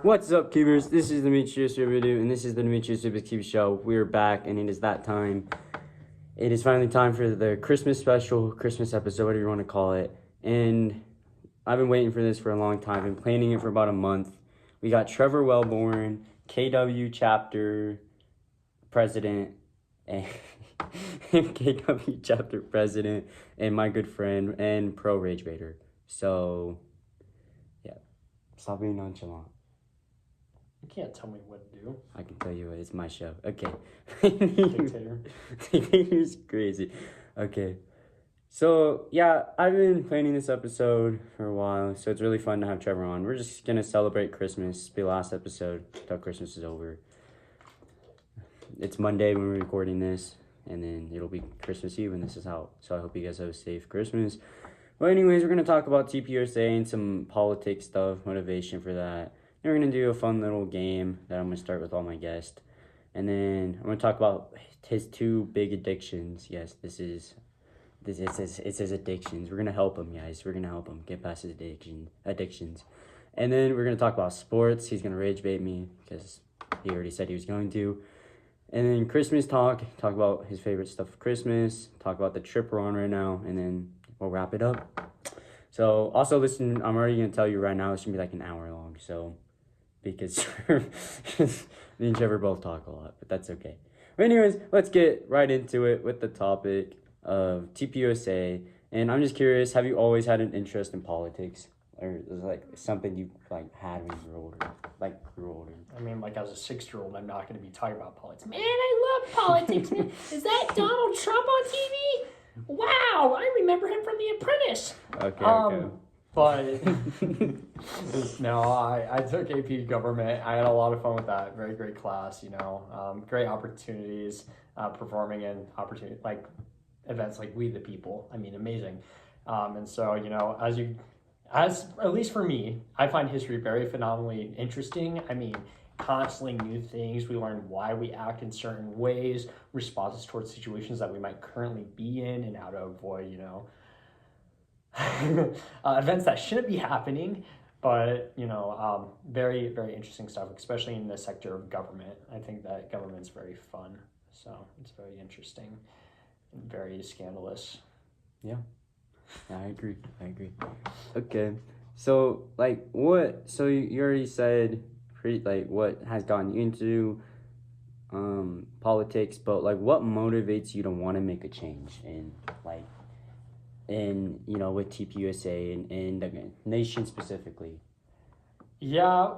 What's up, Cubers? This is Demetries Roubixcube, and this is the Demetries Roubixcube Show. We're back, and it is that time. It is finally time for the Christmas special, Christmas episode, whatever you want to call it. And I've been waiting for this for a long time. I've been planning it for about a month. We got Trevor Wellborn, KW chapter president, and KW chapter president, and my good friend, and pro Rage Baiter. So, yeah, stop being nonchalant. You can't tell me what to do. I can tell you what, it's my show. Okay. Dictator. Dictator's crazy. Okay. So, yeah, I've been planning this episode for a while, so it's really fun to have Trevor on. We're just going to celebrate Christmas, be the last episode until Christmas is over. It's Monday when we're recording this, and then it'll be Christmas Eve when this is out. So I hope you guys have a safe Christmas. But anyways, we're going to talk about TPUSA and some politics stuff, motivation for that. Then we're going to do a fun little game that I'm going to start with all my guests. And then I'm going to talk about his two big addictions. Yes, it's his addictions. We're going to help him, guys. We're going to help him get past his addictions. And then we're going to talk about sports. He's going to rage bait me because he already said he was going to. And then Christmas talk about his favorite stuff for Christmas, talk about the trip we're on right now, and then we'll wrap it up. So also listen, I'm already going to tell you right now, it's going to be like an hour long, so because me and Trevor both talk a lot, but that's okay. But anyways, let's get right into it with the topic of TPUSA. And I'm just curious, have you always had an interest in politics? Or is it like something you like had when you were older? I mean, like as a 6-year-old, I'm not going to be talking about politics. Man, I love politics. Man. Is that Donald Trump on TV? Wow, I remember him from The Apprentice. Okay. But no, I took AP government. I had a lot of fun with that. Very great class, great opportunities, performing in like events like We the People. I mean, amazing. And so, as at least for me, I find history very phenomenally interesting. I mean, constantly new things. We learn why we act in certain ways, responses towards situations that we might currently be in, and how to avoid, events that shouldn't be happening. But, very, very interesting stuff, especially in the sector of government. I think that government's very fun. So it's very interesting and very scandalous. Yeah, I agree. Okay. So, you already said what has gotten you into politics, but what motivates you to want to make a change with TPUSA and the nation specifically? Yeah,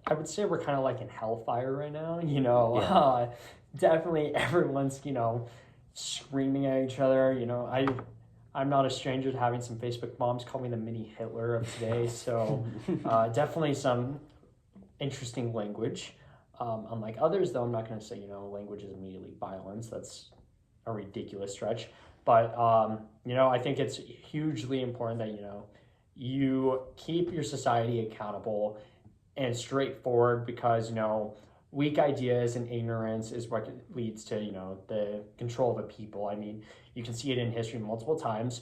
I would say we're kind of like in hellfire right now, Yeah. Definitely everyone's, screaming at each other, I'm not a stranger to having some Facebook moms call me the mini Hitler of today, so definitely some interesting language. Unlike others, though, I'm not going to say, language is immediately violence. That's a ridiculous stretch. But, I think it's hugely important that, you keep your society accountable and straightforward because, weak ideas and ignorance is what leads to, the control of a people. I mean, you can see it in history multiple times.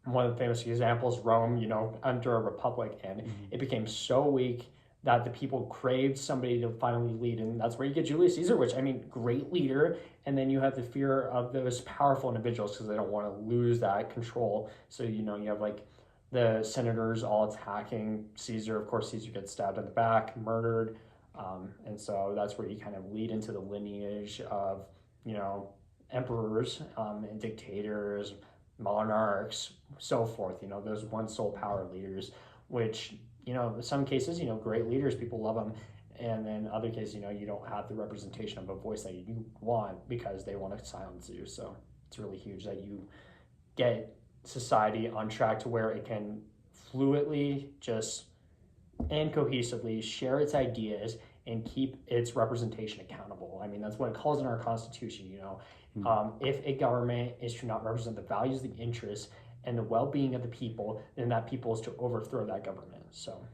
One of the famous examples, Rome, under a republic, and it became so weak that the people craved somebody to finally lead, and that's where you get Julius Caesar, which, great leader, and then you have the fear of those powerful individuals because they don't want to lose that control. So, you have the senators all attacking Caesar. Of course, Caesar gets stabbed in the back, murdered, and so that's where you kind of lead into the lineage of, emperors and dictators, monarchs, so forth, those one sole power leaders, which, in some cases, great leaders, people love them. And then other cases, you don't have the representation of a voice that you want because they want to silence you. So it's really huge that you get society on track to where it can fluidly and cohesively share its ideas and keep its representation accountable. I mean, that's what it calls in our Constitution, If a government is to not represent the values, the interests, and the well-being of the people, then that people is to overthrow that government. So,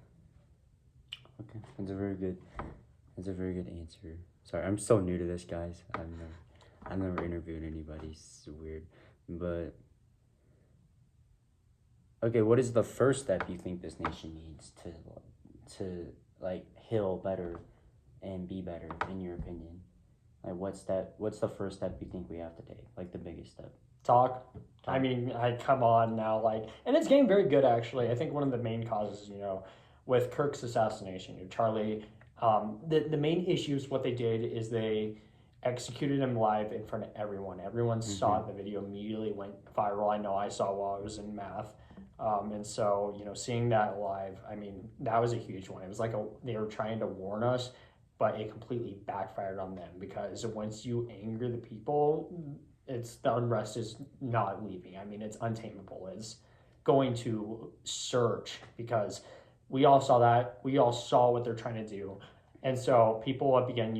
okay, that's a very good answer. Sorry, I'm so new to this, guys. I've never interviewed anybody. It's weird, but okay. What is the first step you think this nation needs to like heal better and be better in your opinion? Like what's the first step you think we have to take? Like the biggest step? Talk. I mean, I come on now, like, and it's getting very good actually. I think one of the main causes, with Kirk's assassination, Charlie, the main issues what they did is they executed him live in front of everyone. Everyone saw it. The video immediately went viral. I know I saw while I was in math. And so, seeing that live, I mean, that was a huge one. It was like they were trying to warn us, but it completely backfired on them because once you anger the people, the unrest is not leaving. I mean, it's untamable. It's going to surge because we all saw that. We all saw what they're trying to do. And so people began,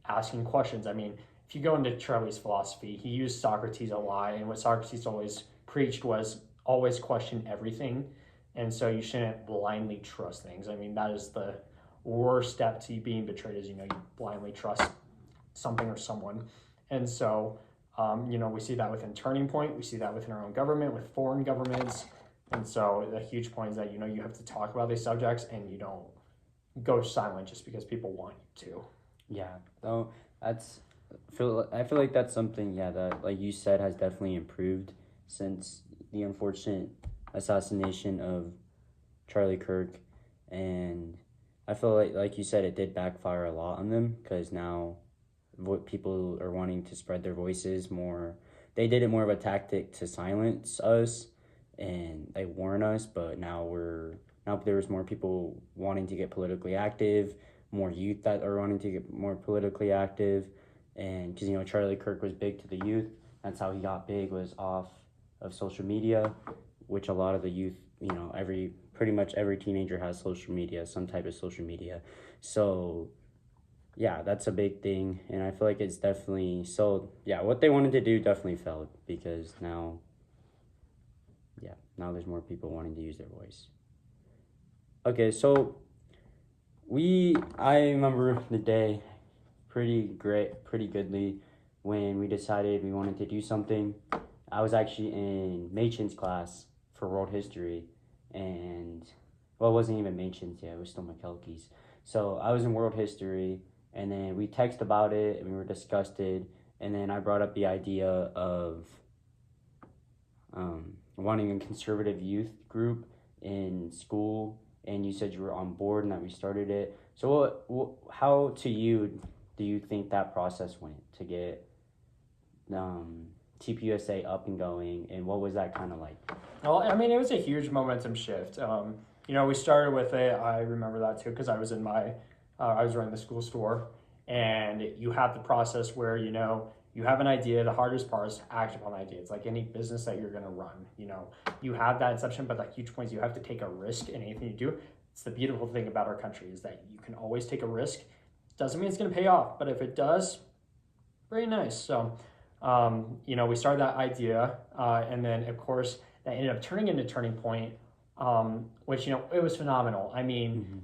asking questions. I mean, if you go into Charlie's philosophy, he used Socrates a lot. And what Socrates always preached was always question everything. And so you shouldn't blindly trust things. I mean, that is the worst step to being betrayed is, you blindly trust something or someone. And so, we see that within Turning Point. We see that within our own government, with foreign governments. And so the huge point is that, you have to talk about these subjects and you don't go silent just because people want you to. Yeah, though I feel like that's something, that, like you said, has definitely improved since the unfortunate assassination of Charlie Kirk. And I feel like you said, it did backfire a lot on them because now what people are wanting to spread their voices more. They did it more of a tactic to silence us and they warn us, but now there's more people wanting to get politically active, more youth that are wanting to get more politically active. And because Charlie Kirk was big to the youth, that's how he got big, was off of social media, which a lot of the youth, pretty much every teenager has social media, some type of social media. So yeah, that's a big thing, and I feel like it's definitely what they wanted to do definitely failed because now there's more people wanting to use their voice. Okay, so I remember the day pretty goodly when we decided we wanted to do something. I was actually in Machen's class for world history, and it wasn't even Machen's yet, it was still McKelkey's. So I was in world history, and then we texted about it, and we were disgusted, and then I brought up the idea of wanting a conservative youth group in school, and you said you were on board and that we started it. So how to you do you think that process went to get TPUSA up and going, and what was that kind of like? Well, I mean, it was a huge momentum shift. We started with it. I remember that too because I was I was running the school store, and you have the process where you have an idea. The hardest part is to act upon the idea. It's like any business that you're going to run. You have that inception, but the huge point is you have to take a risk in anything you do. It's the beautiful thing about our country is that you can always take a risk. Doesn't mean it's going to pay off, but if it does, very nice. So, we started that idea, and then of course that ended up turning into Turning Point, which it was phenomenal. I mean,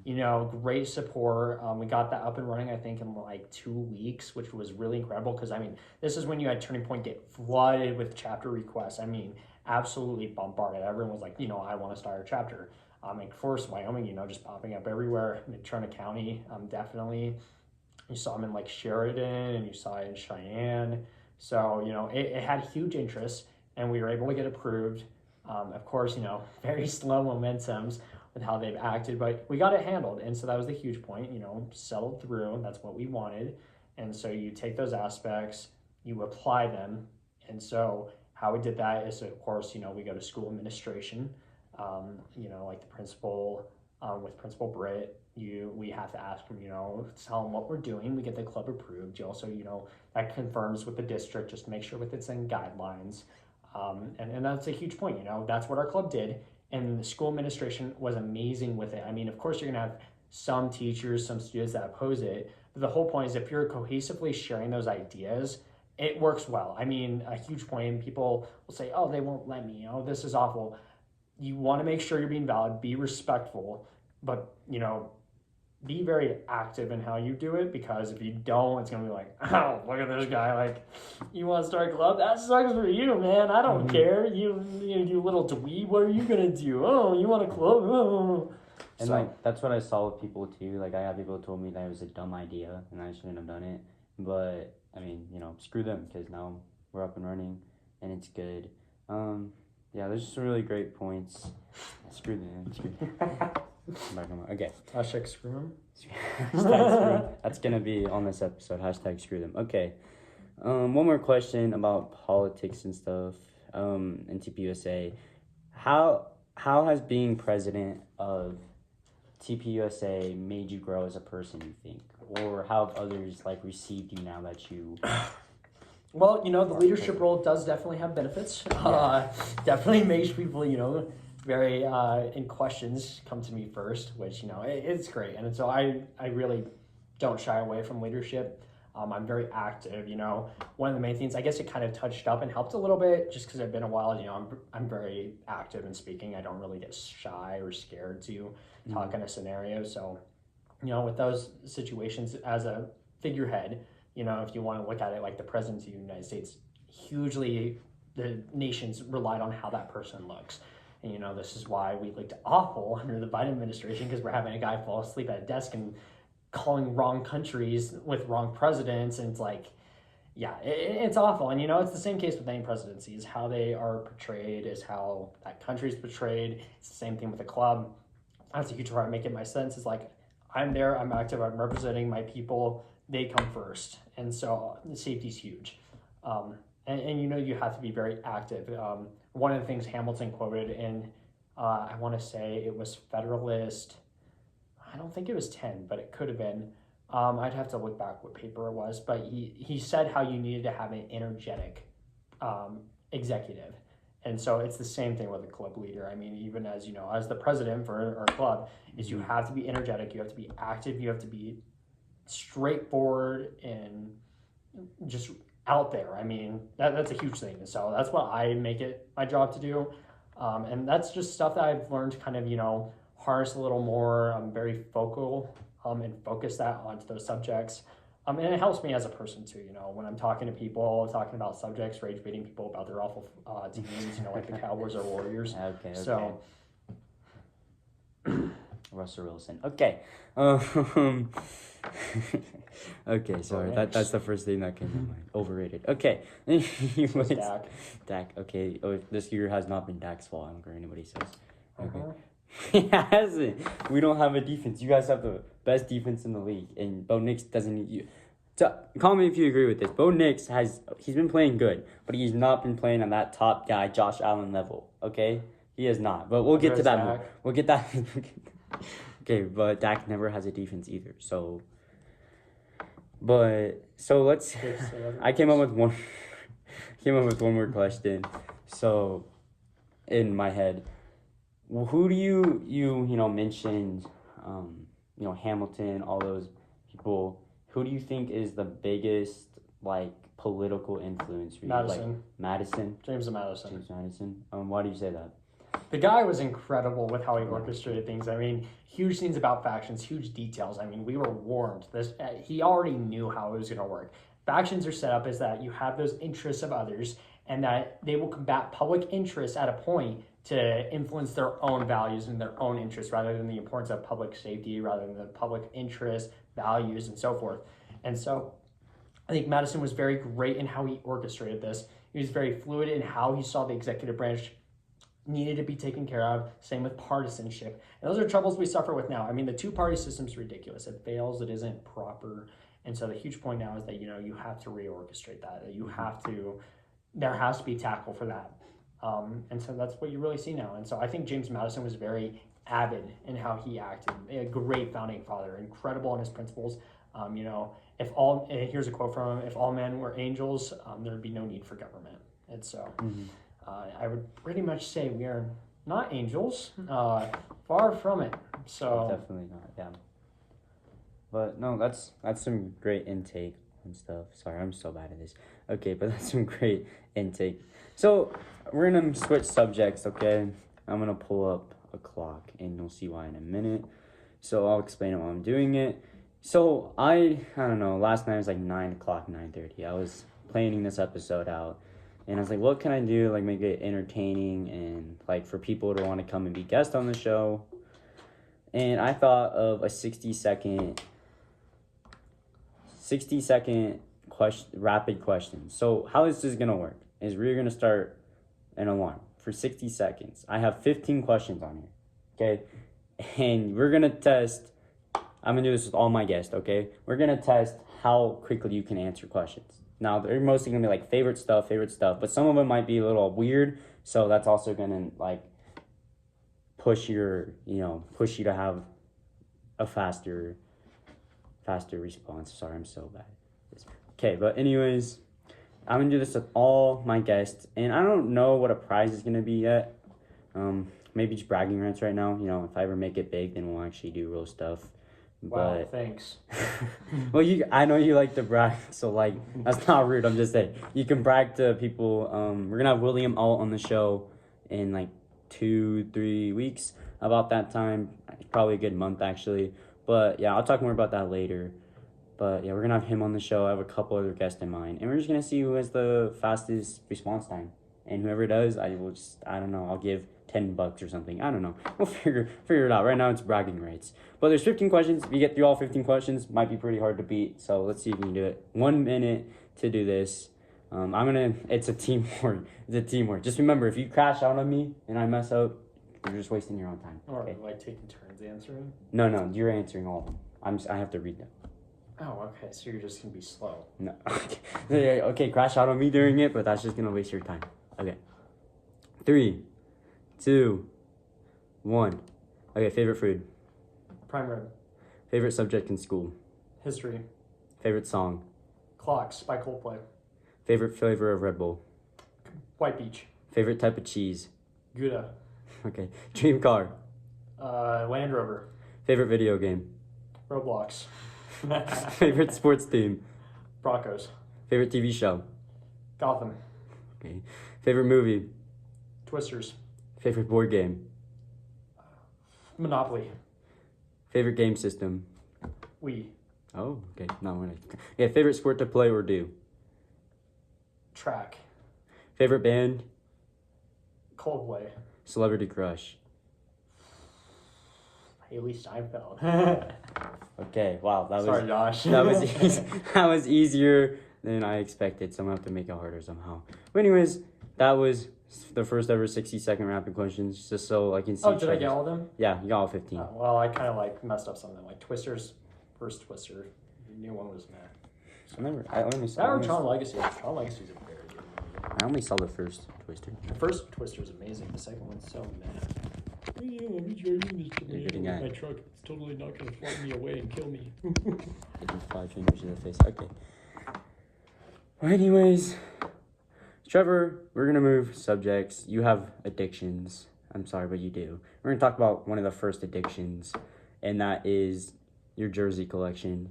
great support. We got that up and running, I think, in like 2 weeks, which was really incredible because I mean, this is when you had Turning Point get flooded with chapter requests. I mean, absolutely bombarded. Everyone was like, I want to start a chapter. Of course, Wyoming, just popping up everywhere. Turner County, definitely. You saw them in like Sheridan, and you saw it in Cheyenne. So, it had huge interest, and we were able to get approved. Of course, very slow momentums with how they've acted, but we got it handled. And so that was the huge point, settled through. That's what we wanted. And so you take those aspects, you apply them. And so how we did that is, of course, we go to school administration, like the principal, with Principal Britt, we have to ask them, tell them what we're doing. We get the club approved. You also, that confirms with the district just to make sure it's in guidelines. And that's a huge point, that's what our club did. And the school administration was amazing with it. I mean, of course, you're going to have some teachers, some students that oppose it. But the whole point is if you're cohesively sharing those ideas, it works well. I mean, a huge point, and people will say, oh, they won't let me, this is awful. You want to make sure you're being valid, be respectful, but, be very active in how you do it, because if you don't, it's going to be like, oh, look at this guy. Like, you want to start a club? That sucks for you, man. I don't care. You little dweeb, what are you going to do? Oh, you want a club? Oh. And So, like that's what I saw with people too. Like I had people who told me that it was a dumb idea and I shouldn't have done it. But I mean, screw them because now we're up and running and it's good. Yeah, there's some really great points. Screw them. Screw them. Okay. hashtag screw 'em. Hashtag screw 'em. That's gonna be on this episode. Hashtag screw them. Okay. One more question about politics and stuff. In TPUSA, how has being president of TPUSA made you grow as a person, you think? Or how have others like received you now that you Well, the leadership role does definitely have benefits. Definitely makes people, very in questions come to me first, which, it's great. And so I really don't shy away from leadership. I'm very active, One of the main things, I guess it kind of touched up and helped a little bit just because I've been a while, I'm very active in speaking. I don't really get shy or scared to talk in a scenario. So, with those situations as a figurehead, if you want to look at it like the president of the United States, hugely the nations relied on how that person looks. And, this is why we looked awful under the Biden administration because we're having a guy fall asleep at a desk and calling wrong countries with wrong presidents. And it's like, yeah, it's awful. And, it's the same case with any presidency is how they are portrayed is how that country's portrayed. It's the same thing with the club. That's a huge part of making my sense is like, I'm there, I'm active, I'm representing my people. They come first. And so the safety's huge. And you have to be very active. One of the things Hamilton quoted in, I want to say it was Federalist, I don't think it was 10, but it could have been. I'd have to look back what paper it was, but he said how you needed to have an energetic executive. And so it's the same thing with a club leader. I mean, even as, as the president for our club, is you have to be energetic, you have to be active, you have to be straightforward and just out there. I mean, that's a huge thing. And so that's what I make it my job to do. And that's just stuff that I've learned to kind of, harness a little more. I'm very focal and focus that onto those subjects. And it helps me as a person too, when I'm talking to people, talking about subjects, rage baiting people about their awful teams, like the Cowboys or Warriors. Okay. So Russell Wilson. Okay. Okay, sorry. That's the first thing that came to mind. Overrated. Okay. Anyways, Dak. Okay. Oh, this year has not been Dak's fault. I don't care what anybody says. Okay. It hasn't. We don't have a defense. You guys have the best defense in the league, and Bo Nix doesn't need you. Call me if you agree with this. Bo Nix he's been playing good, but he's not been playing on that top guy Josh Allen level. Okay, he has not. But we'll get to that more. We'll get that. Okay, but Dak never has a defense either. So let's. I came up with one. One more question. So, in my head. Who do you mentioned, Hamilton, all those people. Who do you think is the biggest like political influence for you? Madison. Like Madison. James Madison. James Madison. Why do you say that? The guy was incredible with how he orchestrated things. I mean, huge things about factions, huge details. I mean, we were warned. He already knew how it was going to work. Factions are set up as that you have those interests of others, and that they will combat public interests at a point to influence their own values and their own interests rather than the importance of public safety, rather than the public interest, values, and so forth. And so I think Madison was very great in how he orchestrated this. He was very fluid in how he saw the executive branch needed to be taken care of. Same with partisanship. And those are troubles we suffer with now. I mean, the two-party system is ridiculous. It fails. It isn't proper. And so the huge point now is that, you have to reorchestrate that. There has to be tackle for that. And so that's what you really see now. And so I think James Madison was very avid in how he acted. A great founding father, incredible in his principles. Here's a quote from him: "If all men were angels, there would be no need for government." And so I would pretty much say we are not angels, far from it. So definitely not, yeah. But no, that's some great intake and stuff. Sorry, I'm so bad at this. Okay, but that's some great intake. So we're gonna switch subjects, okay? I'm gonna pull up a clock and you'll see why in a minute. So I'll explain it while I'm doing it. So I don't know, last night was like 9 o'clock, 9:30. I was planning this episode out and I was like, what can I do, like make it entertaining and like for people to want to come and be guests on the show? And I thought of a 60-second rapid question. So how this is going to work is we're going to start an alarm for 60 seconds. I have 15 questions on here, okay? And we're going to test, I'm going to do this with all my guests, okay? We're going to test how quickly you can answer questions. Now, they're mostly going to be like favorite stuff, but some of them might be a little weird, so that's also going to like push you to have a faster response. Sorry, I'm so bad. Okay, but anyways, I'm gonna do this with all my guests, and I don't know what a prize is gonna be yet. Maybe just bragging rights right now. If I ever make it big, then we'll actually do real stuff. Wow, thanks. Well, I know you like to brag, so like that's not rude. I'm just saying you can brag to people. We're gonna have William Alt on the show in like 2-3 weeks. About that time, probably a good month actually. But yeah, I'll talk more about that later. But yeah, we're gonna have him on the show. I have a couple other guests in mind, and we're just gonna see who has the fastest response time. And whoever does, I don't know, I'll give $10 or something. I don't know. We'll figure it out. Right now it's bragging rights. But there's 15 questions. If you get through all 15 questions, might be pretty hard to beat. So let's see if you can do it. 1 minute to do this. It's a teamwork. Just remember, if you crash out on me and I mess up, you're just wasting your own time. Or like taking turns answering? No, you're answering all of them. I have to read them. Oh, okay. So you're just gonna be slow. No. Okay, crash out on me during it, but that's just gonna waste your time. Okay. 3, 2, 1. Okay, favorite food. Prime rib. Favorite subject in school. History. Favorite song. Clocks by Coldplay. Favorite flavor of Red Bull. White Beach. Favorite type of cheese. Gouda. Okay. Dream car. Land Rover. Favorite video game. Roblox. Favorite sports team. Broncos. Favorite TV show. Gotham. Okay. Favorite movie. Twisters. Favorite board game. Monopoly. Favorite game system. Wii. Oh, okay. No, we're not. Yeah, favorite sport to play or do. Track. Favorite band. Coldplay. Celebrity crush. Haley Steinfeld. Okay, wow, Sorry, Josh. that was easier than I expected, so I'm gonna have to make it harder somehow. But anyways, that was the first ever 60-second rapid questions, just so I can see. Oh, did I get all of them? Yeah, you got all 15. Well, I kind of like messed up something like Twisters. First Twister. The new one was meh. I only saw. Tron Legacy. Tron Legacy is a very good movie. I only saw the first Twister. The first Twister is amazing. The second one's so meh. You're getting at my truck. It's totally not going to fly me away and kill me. Hit with 5 fingers in the face. Okay. Well, anyways, Trevor, we're gonna move subjects. You have addictions. I'm sorry, but you do. We're gonna talk about one of the first addictions, and that is your jersey collection.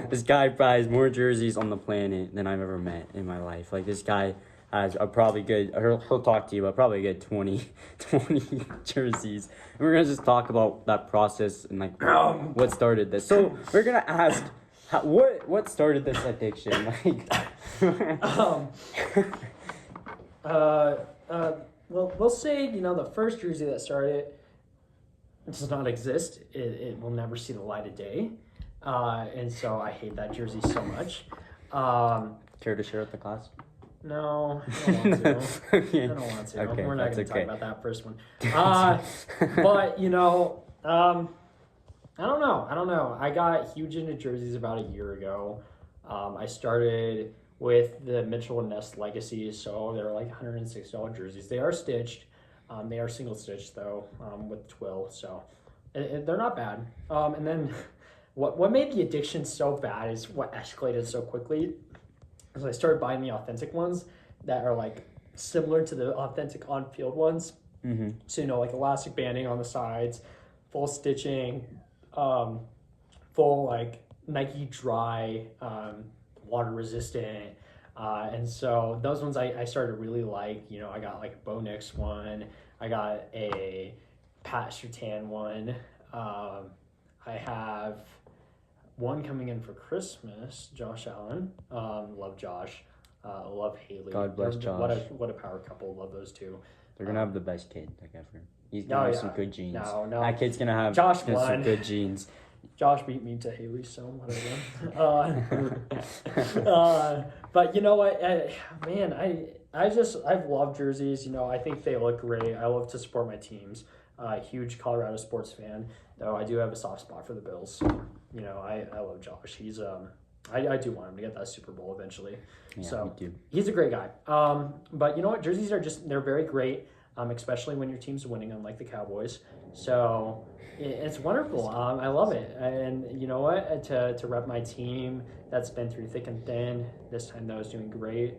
This guy buys more jerseys on the planet than I've ever met in my life. Like, this guy has he'll talk to you about probably a good 20 jerseys. And we're going to just talk about that process and like what started this. So we're going to ask, what started this addiction? Well, we'll say, the first jersey that started does not exist. It will never see the light of day. And so I hate that jersey so much. Care to share with the class? No, I don't want to. Okay. I don't want to. Okay, We're not going to okay. talk about that first one. But, I don't know. I got huge into jerseys about a year ago. I started with the Mitchell & Ness Legacies, so they're like $106 jerseys. They are stitched. They are single stitched though, with twill, so they're not bad. And then what made the addiction so bad is what escalated so quickly. Is I started buying the authentic ones that are like similar to the authentic on-field ones. Mm-hmm. So like elastic banding on the sides, full stitching, full like Nike Dry, water resistant. And so those ones I started to really like. I got like a Bo Nix one. I got a Pat Surtain one. I have one coming in for Christmas, Josh Allen. Love Josh. Love Haley. God bless Josh. What a power couple. Love those two. They're going to have the best kid, like ever. He's gonna have yeah. some good genes. No. That kid's gonna have Josh some won. good genes. Josh beat me to Haley, so whatever. But you know what, man, I've loved jerseys. You know, I think they look great. I love to support my teams. Huge Colorado sports fan, though I do have a soft spot for the Bills. So, you know, I love Josh. He's I do want him to get that Super Bowl eventually. Yeah, So me too. he's a great guy. But you know what, jerseys are they're very great. Especially when your team's winning, unlike the Cowboys. So it's wonderful. I love it. And you know what? To rep my team that's been through thick and thin. This time that was doing great.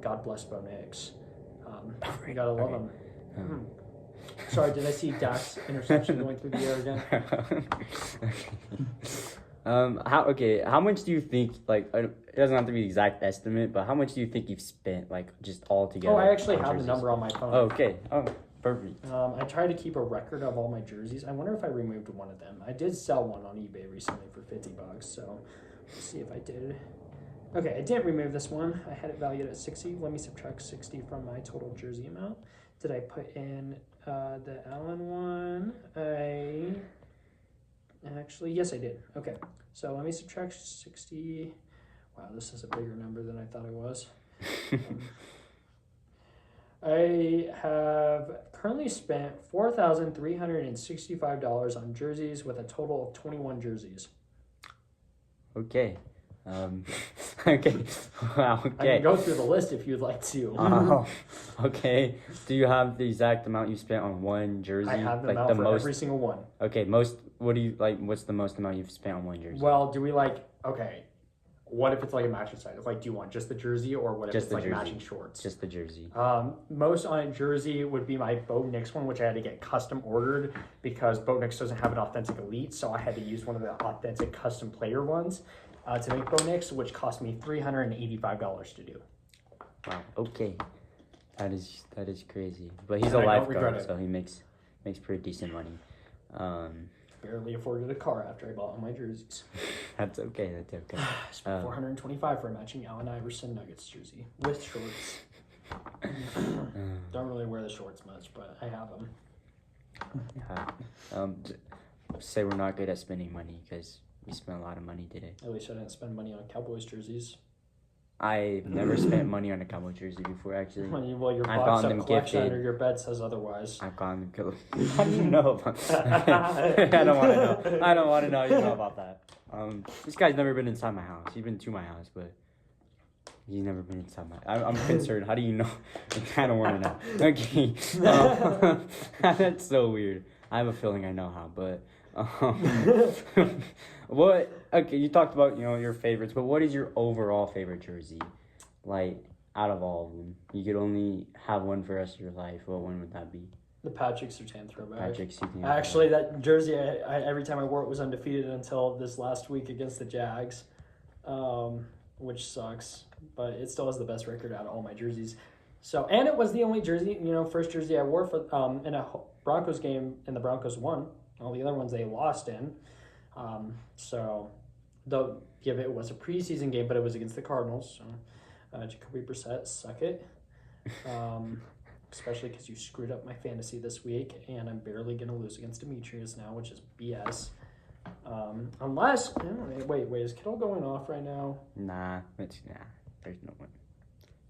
God bless Bo Nix. You gotta love him. Sorry, did I see Dak's interception going through the air again? How much do you think, like, it doesn't have to be the exact estimate, but how much do you think you've spent, like, just all together? Oh, I actually on have the jerseys? number on my phone. Oh, okay. Oh, perfect. I try to keep a record of all my jerseys. I wonder if I removed one of them. I did sell one on eBay recently for $50, so let's see if I did. Okay, I didn't remove this one. I had it valued at 60. Let me subtract 60 from my total jersey amount. Did I put in the Allen one? Actually, yes, I did. Okay, so let me subtract 60. Wow, this is a bigger number than I thought it was. I have currently spent $4,365 on jerseys with a total of 21 jerseys. Okay. Okay. Wow. I Okay. can go through the list if you'd like to. Oh, okay. Do you have the exact amount you spent on one jersey? I have the like amount the for most. every single one. Okay, most. What do you like? What's the most amount you've spent on one jersey? Well, do we okay, what if it's like a matching side? Like, do you want just the jersey or what if Just it's the like jersey. matching shorts? Just the jersey. Most on a jersey would be my Bo Nix one, which I had to get custom ordered because Bo Nix doesn't have an authentic elite, so I had to use one of the authentic custom player ones to make Bo Nix, which cost me $385 to do. Wow. Okay. That is crazy. But he's And a I don't regret lifeguard, it. so he makes pretty decent money. Barely afforded a car after I bought all my jerseys. That's okay. That's okay. I spent $425 for a matching Allen Iverson Nuggets jersey with shorts. Don't really wear the shorts much, but I have them. Say we're not good at spending money because we spent a lot of money today. At least I didn't spend money on Cowboys jerseys. I've never spent money on a Cowboy jersey before, actually. Well, your I've box gotten up them collection gifted. under your bed says otherwise. I've gotten them. How do you know about I don't want to know. I don't want to know. You know about that. This guy's never been inside my house. He's been to my house, but he's never been inside my. I'm concerned. How do you know? I don't want to know. Okay. That's so weird. I have a feeling I know how, but. What? Okay, you talked about your favorites, but what is your overall favorite jersey? Like out of all of them, you could only have one for the rest of your life. What one would that be? The Patrick Surtain throwback. Patrick Surtain. Actually, that jersey, I every time I wore it was undefeated until this last week against the Jags, which sucks. But it still has the best record out of all my jerseys. So, and it was the only jersey, first jersey I wore for in a Broncos game, and the Broncos won. All the other ones they lost in. So, though, it was a preseason game, but it was against the Cardinals. So, Jacoby Brissett, suck it. Especially because you screwed up my fantasy this week, and I'm barely going to lose against Demetries now, which is BS. Unless, wait, is Kittle going off right now? Nah, there's no one.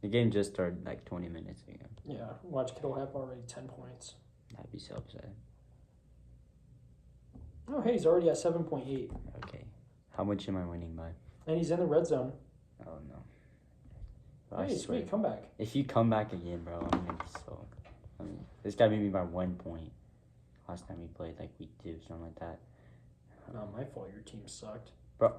The game just started like 20 minutes ago. Yeah, watch Kittle have already 10 points. That'd be so upset. Oh, hey, he's already at 7.8. Okay. How much am I winning by? And he's in the red zone. Oh, no. Hey, sweet, come back. If you come back again, bro, I'm going to be so... this guy beat me by 1 point. Last time we played, like week 2, something like that. Not my fault, your team sucked. Bro,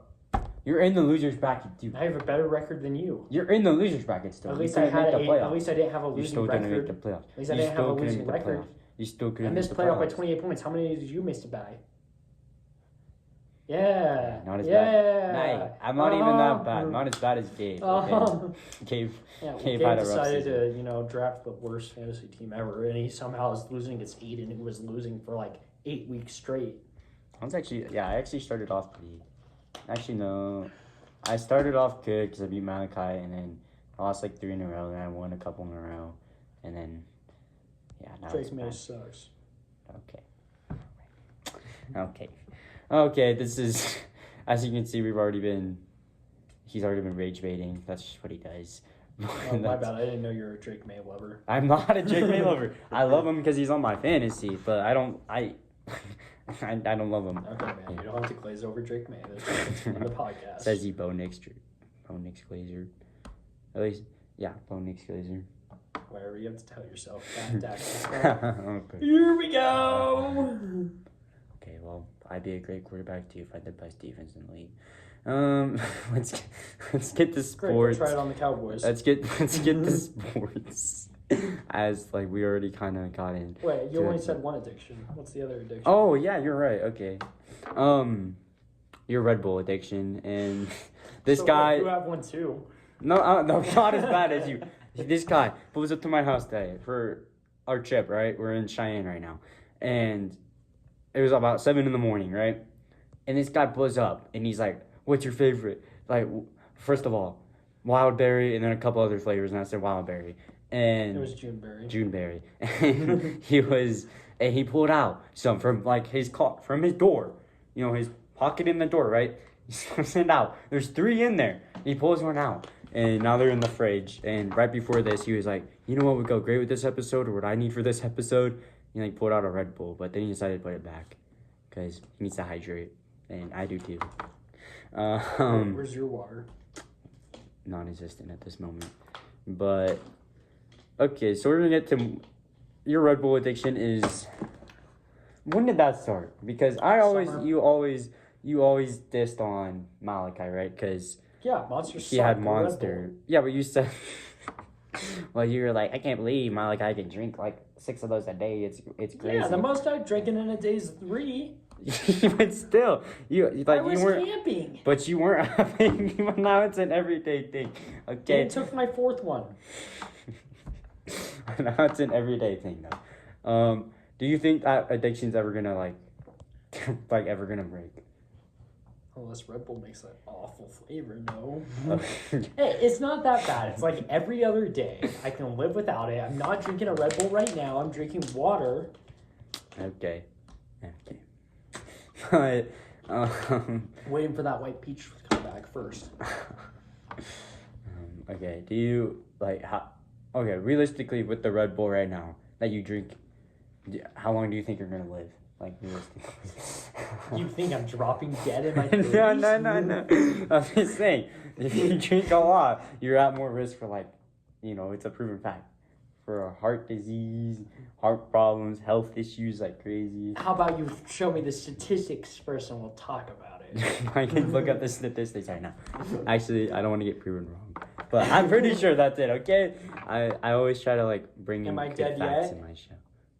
you're in the loser's bracket, dude. I have a better record than you. You're in the loser's bracket still. At least you I had make the playoffs. At least I didn't have a You losing still record. didn't make the playoffs. At least I didn't have a losing record. You still couldn't I missed make the playoff by playoffs. 28 points. How many did you miss it by? Yeah. Not as yeah. bad. Nah, I'm not even that bad. Not as bad as Gabe. Okay? Gabe Gabe had a rough decided season. to, draft the worst fantasy team ever, and he somehow is losing against Aiden, who was losing for like 8 weeks straight. I actually started off actually, no. I started off good because I beat Malachi, and then I lost like 3 in a row, and I won a couple in a row, and then, yeah, now Drake it's May bad. sucks. Okay, this is, as you can see, he's already been rage baiting. That's just what he does. Oh, my bad. I didn't know you were a Drake May lover. I'm not a Drake May lover. I love him because he's on my fantasy, but I don't love him. Okay, man. You don't have to glaze over Drake May. There's on the podcast. Says he Bo Nix Glazer. At least, yeah, Bo Nix Glazer. Whatever, you have to tell yourself. Okay. Here we go! Okay, well, I'd be a great quarterback too if I had the best defense in the league. Let's get to sports. Great, we'll try it on the Cowboys. Let's get to sports. As like we already kind of got in. Wait, you only said one addiction. What's the other addiction? Oh yeah, you're right. Okay, your Red Bull addiction and this guy. You have one too. No, not as bad as you. This guy pulls up to my house today for our trip. Right, we're in Cheyenne right now, and it was about 7 a.m, right? And this guy pulls up and he's like, "What's your favorite?" Like, first of all, wild berry, and then a couple other flavors, and I said wild berry. And it was Juneberry. Juneberry. And he pulled out some from like his car, from his door. You know, his pocket in the door, right? He slips it out. There's 3 in there. He pulls one out. And now they're in the fridge. And right before this, he was like, you know what would go great with this episode, or what I need for this episode? He like pulled out a Red Bull, but then he decided to put it back because he needs to hydrate. And I do too. Where's your water? Non-existent at this moment. But okay, so we're gonna get to your Red Bull addiction. Is when did that start? Because you always dissed on Malachi, right? Because yeah, Monster. He had Monster. Yeah, but you said, well, you were like, I can't believe Malachi can drink like 6 of those a day. It's crazy. Yeah, the most I've drinking in a day is 3. But still, you weren't camping. But you weren't having. Now it's an everyday thing. Okay. It took my 4th one. Now it's an everyday thing though. Do you think that addiction's ever gonna like ever gonna break? Unless Red Bull makes that awful flavor, no. Hey, it's not that bad. It's like every other day. I can live without it. I'm not drinking a Red Bull right now. I'm drinking water. Okay. But, waiting for that white peach to come back first. Okay, do you, like, okay, realistically, with the Red Bull right now that you drink, how long do you think you're going to live? Like, realistically. You think I'm dropping dead in my 30s? No. I'm just saying, if you drink a lot, you're at more risk for, like, it's a proven fact. For heart disease, heart problems, health issues like crazy. How about you show me the statistics first and we'll talk about it. I can look up the statistics right now. Actually, I don't want to get proven wrong. But I'm pretty sure that's it, okay? I always try to, like, bring in good facts in my show.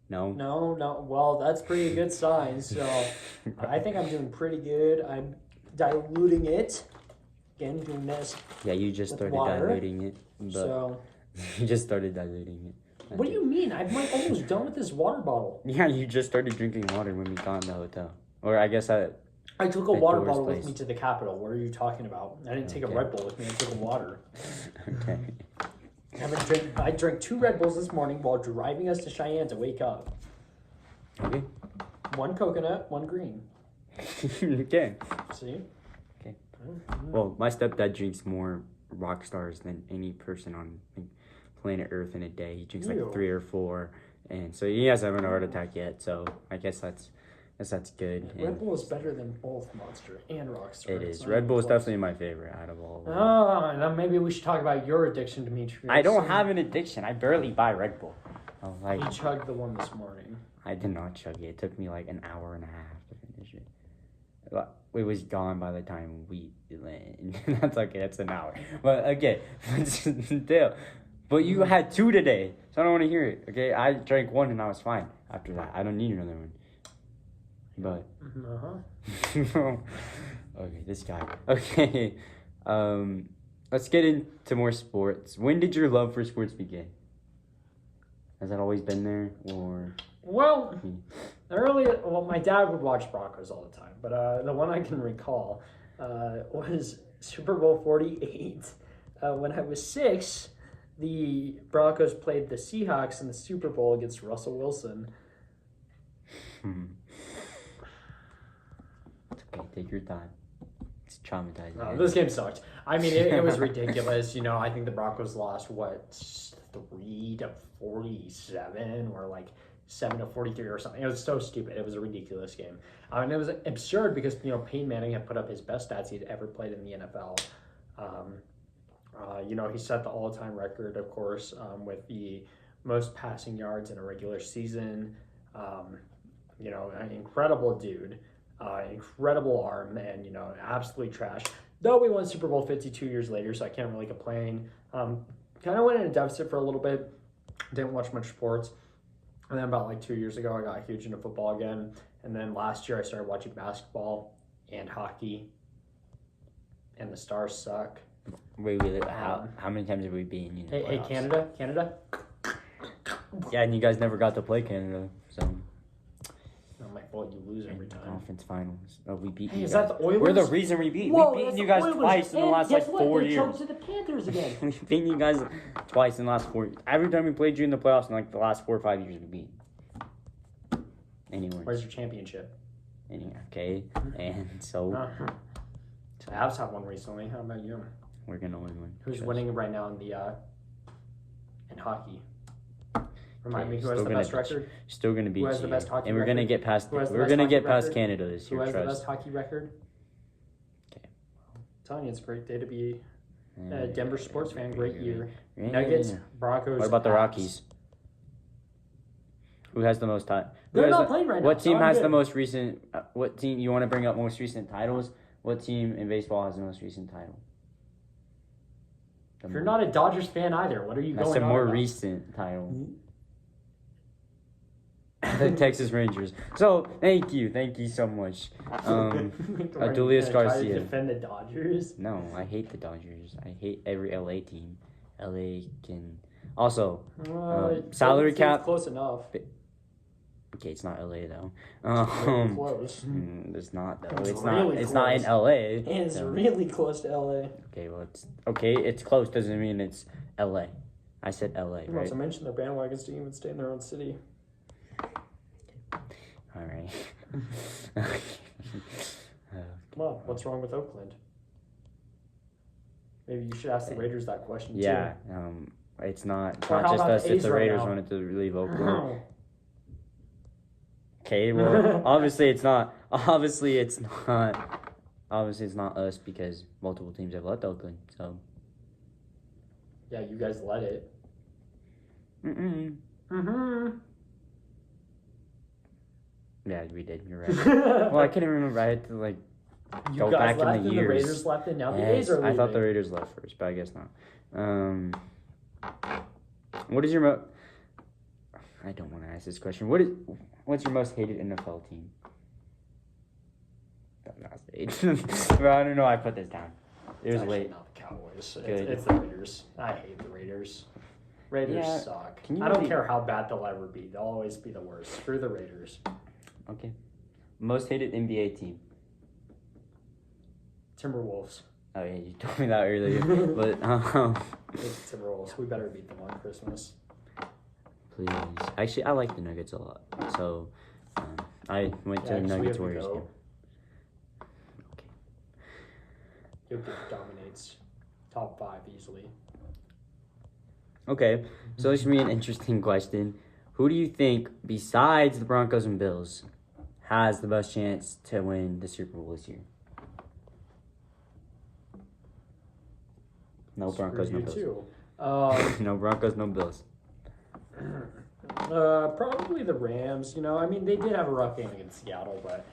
No? No. Well, that's pretty good sign. So I think I'm doing pretty good. I'm diluting it. Again, doing this. Yeah, you just started diluting it. But so you just started diluting it. What do you mean? I'm like almost done with this water bottle. Yeah, you just started drinking water when we got in the hotel. Or I guess I took a water bottle with me to the Capitol. What are you talking about? I didn't take a Red Bull with me. I took a water. Okay. I drank 2 Red Bulls this morning while driving us to Cheyenne to wake up. Okay. 1 coconut, 1 green. Okay. See? Okay. Well, my stepdad drinks more rock stars than any person on planet Earth in a day. He drinks like 3 or 4, and so he hasn't had a heart attack yet. So I guess that's good. Red Bull is better than both Monster and Rockstar. It is. Red Bull is definitely my favorite out of all of them. Oh, then maybe we should talk about your addiction, Demetries. I don't have an addiction. I barely buy Red Bull. You chugged the one this morning. I did not chug it. It took me like an hour and a half to finish it. It was gone by the time we landed. That's okay. That's an hour. But okay, still. But you had 2 today, so I don't want to hear it. Okay, I drank 1 and I was fine after that. I don't need another one. But okay, this guy. Okay, let's get into more sports. When did your love for sports begin? Has that always been there, or? Well, my dad would watch Broncos all the time, but the one I can recall was Super Bowl 48. When I was 6, the Broncos played the Seahawks in the Super Bowl against Russell Wilson. It's okay. Take your time. It's traumatizing. No, this game sucked. I mean, it was ridiculous. I think the Broncos lost 3-47 or like 7-43 or something. It was so stupid. It was a ridiculous game. And it was absurd because Peyton Manning had put up his best stats he'd ever played in the NFL. He set the all-time record, of course, with the most passing yards in a regular season. An incredible dude, incredible arm, and absolutely trash. Though we won Super Bowl 52 years later, so I can't really complain. Kind of went in a deficit for a little bit. Didn't watch much sports. And then about like 2 years ago, I got huge into football again. And then last year, I started watching basketball and hockey. And the Stars suck. Wait, how many times have we been? Hey, Canada. Yeah, and you guys never got to play Canada, so. Not my fault. You lose every time. Conference finals. Oh, we beat Hey, you is guys. that the Oilers? We're the reason we beat. Whoa, We've beaten you guys twice in the last 4 years. They choked to the Panthers again. We've beaten you guys twice in the last 4 years. Every time we played you in the playoffs in like the last 4 or 5 years, we beat. Anyways. Where's your championship? Okay, and so The Avs have one recently. How about you? we're gonna win one. Who's winning right now in hockey? Remind me who has still the gonna best record? Still gonna beat Who has you. the best hockey and we're gonna record? get past. Who has the We're best gonna hockey get past record? Canada this Who year. has the Trust. best hockey record? Okay. I'm telling you, it's a great day to be a Yeah, Denver sports fan. Great year. yeah. Nuggets, Broncos. What about the Avs. Rockies? Who has the most time? They're not playing right now. What team so I'm has the good. most recent? What team you want to bring up most recent titles? What team in baseball has the most recent title? If you're not a Dodgers fan either, what are you That's going a on more about? recent title. The Texas Rangers. So thank you so much, Adulius Try to Garcia. defend the Dodgers. No, I hate the Dodgers. I hate every LA team. LA can also salary It's cap. close enough. Okay, it's not LA though. Really close. It's not though. It's It's not. really It's not in close. LA. It's so- really close to LA. Okay, well, it's close. Doesn't mean it's LA. I said LA, Not right? to mention their bandwagons to even stay in their own city. All right. Come on, what's wrong with Oakland? Maybe you should ask the Raiders that question Yeah. too. It's not. It's Or not how just about us. the If A's the right Raiders now? wanted to leave Oakland. Okay. Well, obviously it's not. Obviously it's not. Obviously it's not us because multiple teams have left Oakland. So. Yeah, you guys let it. Mm-mm. Yeah, we did. You're right. Well, I couldn't remember. I had to You go guys back left in the and years. the Raiders left and now the Yes, A's are leaving. I thought the Raiders left first, but I guess not. What is your I don't want to ask this question. What's your most hated NFL team? Bro, I don't know. I put this down. It was It's late. not the Cowboys. Good. It's the Raiders. I hate the Raiders. Raiders Yeah. suck. Can you I don't really- care how bad they'll ever be. They'll always be the worst. Screw the Raiders. Okay. Most hated NBA team. Timberwolves. Oh yeah, you told me that earlier. But It's the Timberwolves. We better beat them on Christmas. please. Actually, I like the Nuggets a lot. So I went to the Nuggets Warriors game. Jokic dominates. Top 5 easily. Okay, so this should be an interesting question. Who do you think, besides the Broncos and Bills, has the best chance to win the Super Bowl this year? No Broncos, no Screw you Bills. too. No Broncos, no Bills. Probably the Rams. I mean, they did have a rough game against Seattle, but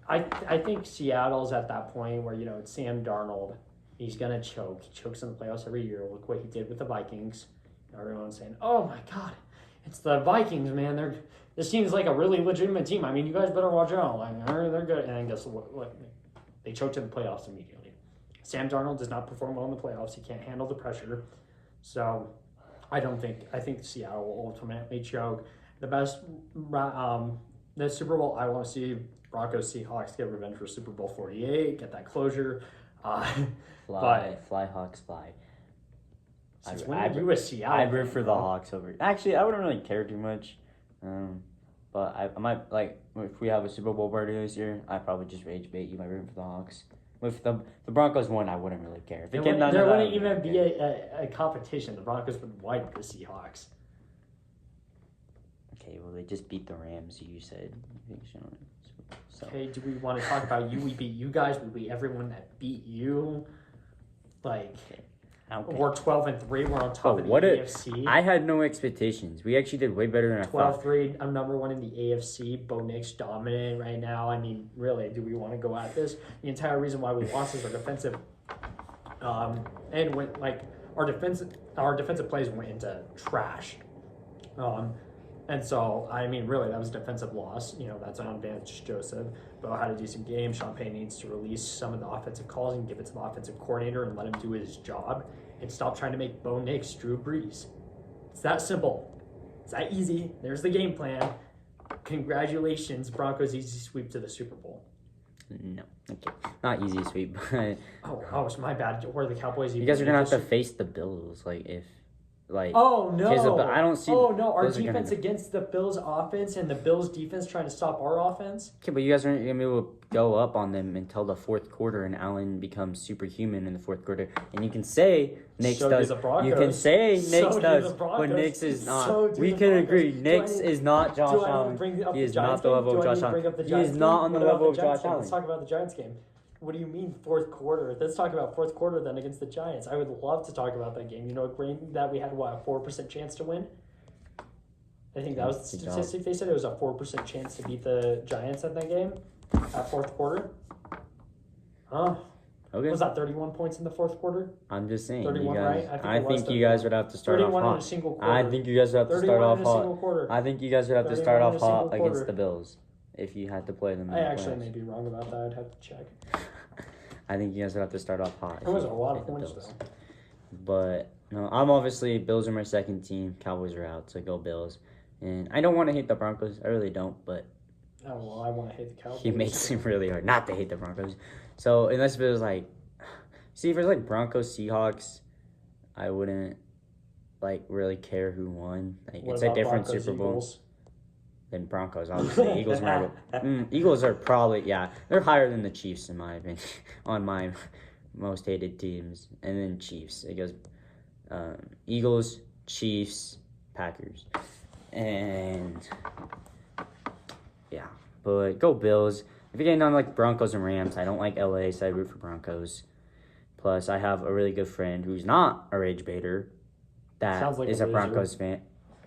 I think Seattle's at that point where it's Sam Darnold. He's gonna choke. He chokes in the playoffs every year. Look what he did with the Vikings. Everyone's saying, "Oh my God, it's the Vikings, man. This seems like a really legitimate team. I mean, you guys better watch out. Like, they're good." And then guess what? They choked in the playoffs immediately. Sam Darnold does not perform well in the playoffs. He can't handle the pressure. So I think Seattle will ultimately choke. The best, the Super Bowl I want to see, Broncos Seahawks get revenge for Super Bowl 48, get that closure. Fly, Hawks, fly. Since when are you a Seattle? I'd root for the Hawks over. Actually, I wouldn't really care too much. But I might, like, if we have a Super Bowl party this year, I'd probably just rage bait you by rooting for the Hawks. If the Broncos won, I wouldn't really care. If There it came down to there that, I wouldn't even really be care. a competition. The Broncos would wipe the Seahawks. Okay, well, they just beat the Rams, you said. So. Okay, do we want to talk about you? We beat you guys. We beat everyone that beat you. Like, Okay. we're 12-3. We're on top of the AFC. I had no expectations. We actually did way better than I thought. 12-3. I'm number one in the AFC. Bo Nix dominant right now. I mean, really, do we want to go at this? The entire reason why we lost is our defensive, and when like our defensive plays went into trash, and so I mean, really, that was a defensive loss. You know, that's on Vance Joseph. Bo had a decent game. Sean Payton needs to release some of the offensive calls and give it to the offensive coordinator and let him do his job and stop trying to make Bo Nix Drew Brees. It's that simple. It's that easy. There's the game plan. Congratulations, Broncos easy sweep to the Super Bowl. No, okay, not easy sweep, but Oh, it's my bad. Where the Cowboys? you guys are gonna have to face the Bills, Oh no! I don't see. Oh no! Our Bills are defense gonna... against the Bills' offense and the Bills' defense trying to stop our offense. Okay, but you guys aren't gonna be able to go up on them until the fourth quarter, and Allen becomes superhuman in the fourth quarter. And you can say Knicks So do does. the Broncos. You can say So Knicks do does, the Broncos. but Knicks is not. So do We the can Broncos. agree. Do I Knicks need- is not Josh Do I need to Allen. bring up He the is Giants not the game? level Do of I need Josh to bring Allen. up the He Giants is game? not on the What about level of Giants Josh game? Allen. Let's talk about the Giants game. What do you mean fourth quarter? Let's talk about fourth quarter then against the Giants. I would love to talk about that game. You know, that we had a 4% chance to win. I think that was the statistic. They said it was a 4% chance to beat the Giants at that game at fourth quarter. Huh? Okay. Was that 31 points in the fourth quarter? I'm just saying. 31, you guys, right? I think you guys would have to start off 31 in a hot. single quarter. I think you guys would have to start 31 off in a single hot. quarter. I think you guys would have to 31 start in a off hot single against quarter. the Bills if you had to play them. In I the actually playoffs. may be wrong about that. I'd have to check. I think you guys would have to start off hot. It was a lot of points, though. But no, I'm obviously Bills are my second team. Cowboys are out, so go Bills. And I don't want to hate the Broncos. I really don't, but Oh, well, I want to hate the Cowboys. he makes it really hard not to hate the Broncos. So unless it was like, see, if it was like Broncos Seahawks, I wouldn't like really care who won. Like What it's a about different Broncos, Super Bowl Eagles? than Broncos. Obviously, Eagles might. Eagles are probably they're higher than the Chiefs in my opinion on my most hated teams, and then Chiefs. It goes Eagles, Chiefs, Packers, and yeah. But go Bills. If you're getting on like Broncos and Rams, I don't like LA, so I root for Broncos. Plus, I have a really good friend who's not a rage baiter that Sounds like is a a loser. Broncos fan.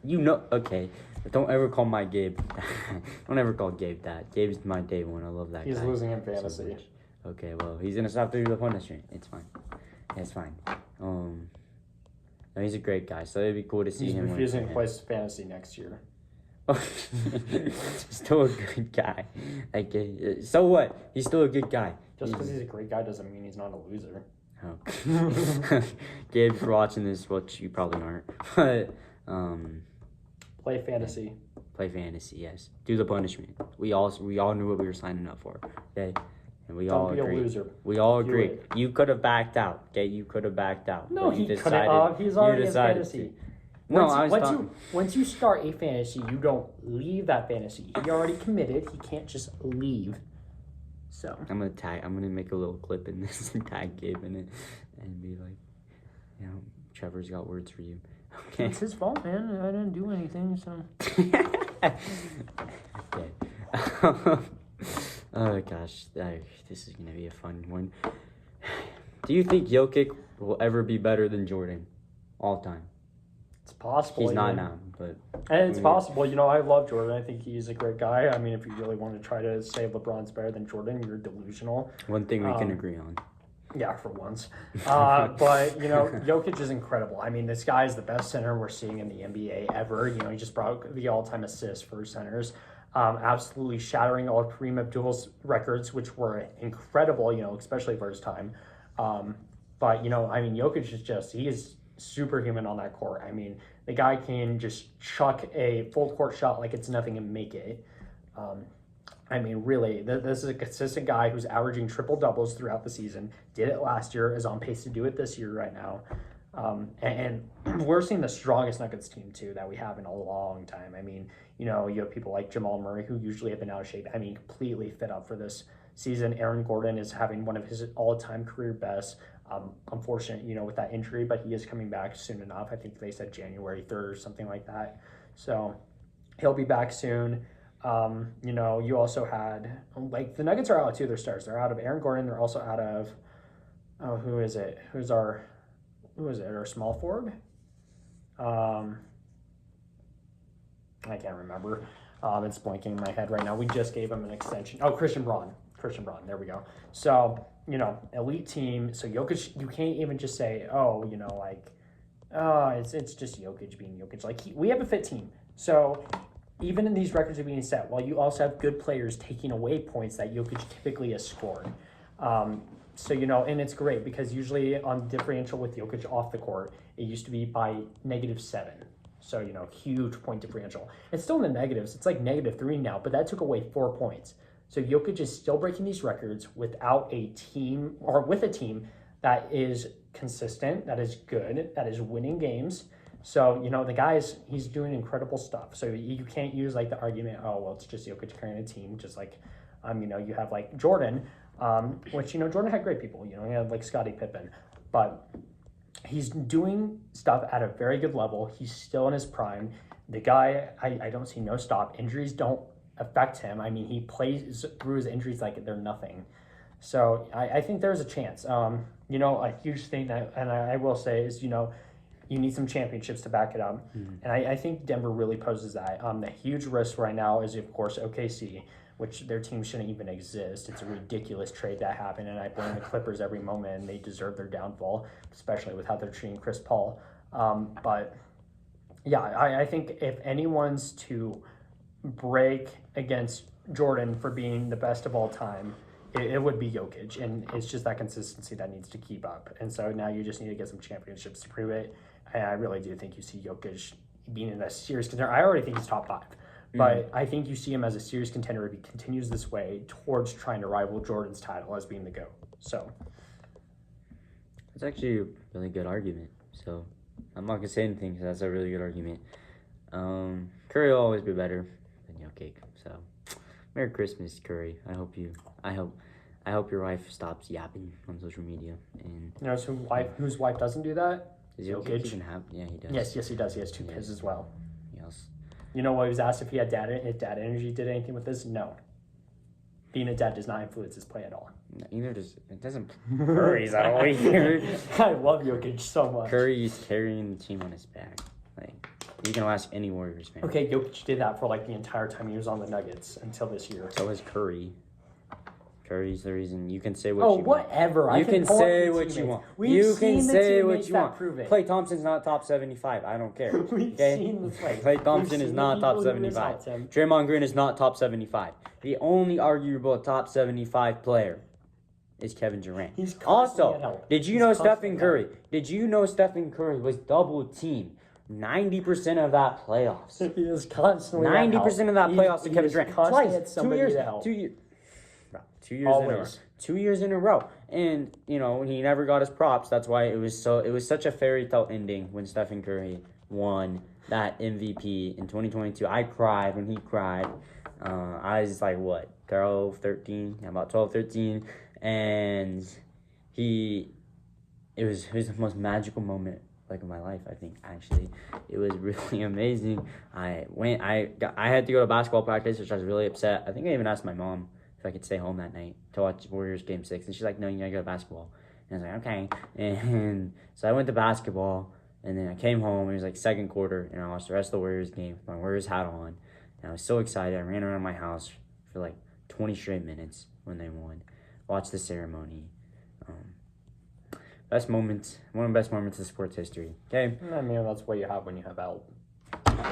You know, okay. But don't ever call my Gabe. Don't ever call Gabe that. Gabe's my day one. I love that He's guy. losing in so fantasy. much. Okay, well, he's gonna stop through the punishment. It's fine. It's fine. No, he's a great guy, so it'd be cool to see He's him. refusing to play fantasy next year. Still a good guy. Like, so what? He's still a good guy. Just because he's a great guy doesn't mean he's not a loser. Oh. Gabe, if you're watching this, which you probably aren't, but Play fantasy. play fantasy. Yes, do the punishment. We all knew what we were signing up for. Okay, and we all Don't be agreed. a loser. We all Do agreed. it. You could have backed out. Okay, you could have backed out. No, but you he couldn't. He's already in fantasy. No, Once you start a fantasy, you don't leave that fantasy. He already committed. He can't just leave. So I'm gonna make a little clip in this and tag Gabe in it, and be like, you know, Trevor's got words for you. Okay. it's his fault, man. I didn't do anything. So Okay. Oh gosh, this is gonna be a fun one. Do you think Jokic will ever be better than Jordan, all time? it's possible. He's not you know. now, but And it's possible. You know, I love Jordan. I think he's a great guy. I mean, if you really want to try to say LeBron's better than Jordan, you're delusional. one thing we can agree on. Yeah, for once. But, you know, Jokic is incredible. I mean, this guy is the best center we're seeing in the NBA ever. You know, he just broke the all-time assist for centers. Absolutely shattering all Kareem Abdul's records, which were incredible, you know, especially for his time. But, you know, I mean, Jokic he is superhuman on that court. I mean, the guy can just chuck a full court shot like it's nothing and make it. I mean, really, this is a consistent guy who's averaging triple doubles throughout the season. Did it last year, is on pace to do it this year right now. And we're seeing the strongest Nuggets team too that we have in a long time. I mean, you have people like Jamal Murray who usually have been out of shape. I mean, completely fit up for this season. Aaron Gordon is having one of his all-time career bests. Unfortunate, with that injury, but he is coming back soon enough. I think they said January 3rd or something like that. So he'll be back soon. You also had, the Nuggets are out of two of their stars. They're out of Aaron Gordon. They're also out of, who is it? Who is it? Our small forward? I can't remember. It's blanking in my head right now. We just gave him an extension. Oh, Christian Braun. There we go. So, elite team. So Jokic, you can't even just say, it's just Jokic being Jokic. We have a fit team. So even in these records are being set, while you also have good players taking away points that Jokic typically has scored. And it's great because usually on differential with Jokic off the court, it used to be by -7. So, huge point differential. It's still in the negatives. It's like -3 now, but that took away 4 points. So Jokic is still breaking these records without a team, or with a team that is consistent, that is good, that is winning games. So, the guy's, he's doing incredible stuff. So you can't use the argument, it's just Jokic carrying a team, just like, you have Jordan, which, Jordan had great people, he had Scottie Pippen, but he's doing stuff at a very good level. He's still in his prime. The guy, I don't see no stop. Injuries don't affect him. I mean, he plays through his injuries like they're nothing. So I think there's a chance. A huge thing that, and I will say is, you need some championships to back it up. Mm-hmm. And I think Denver really poses that. The huge risk right now is, of course, OKC, which their team shouldn't even exist. It's a ridiculous trade that happened, and I blame the Clippers every moment, and they deserve their downfall, especially with how they're treating Chris Paul. But, yeah, I think if anyone's to break against Jordan for being the best of all time, it would be Jokic, and it's just that consistency that needs to keep up. And so now you just need to get some championships to prove it. And I really do think you see Jokic being in a serious contender. I already think he's top 5. But I think you see him as a serious contender if he continues this way towards trying to rival Jordan's title as being the GOAT. So that's actually a really good argument. So I'm not gonna say anything because that's a really good argument. Curry will always be better than Jokic. So Merry Christmas, Curry. I hope your wife stops yapping on social media. And whose wife doesn't do that? Jokic. He does. Yes, he does. He has 2 kids as well. Yes. He was asked if dad energy did anything with this. No. Being a dad does not influence his play at all. Neither does it. Doesn't Curry's at all here. I love Jokic so much. Curry's carrying the team on his back. You can ask any Warriors fan. Okay, Jokic did that for the entire time he was on the Nuggets until this year. So is Curry. Curry's the reason. You can say what you want. Whatever. You can say what you want. You can say what you want. Klay Thompson's not top 75. I don't care. We've seen this Klay Thompson is not top 75. Draymond Green is not top 75. The only arguable top 75 player is Kevin Durant. Also, did you know Stephen Curry was double teamed 90% of that playoffs? He is constantly 90% of that playoffs to Kevin Durant. Twice. 2 years. 2 years. 2 years Always. in a row. 2 years in a row. And, he never got his props. That's why it was such a fairy tale ending when Stephen Curry won that MVP in 2022. I cried when he cried. I was about 12, 13. And it was the most magical moment in my life, I think, actually. It was really amazing. I had to go to basketball practice, which I was really upset. I think I even asked my mom if I could stay home that night to watch Warriors Game 6. And she's like, no, you gotta go to basketball. And I was like, okay. And so I went to basketball, and then I came home. It was second quarter, and I watched the rest of the Warriors game with my Warriors hat on. And I was so excited. I ran around my house for 20 straight minutes when they won. Watched the ceremony. Best moments, one of the best moments of sports history. Okay? I mean, that's what you have when you have help.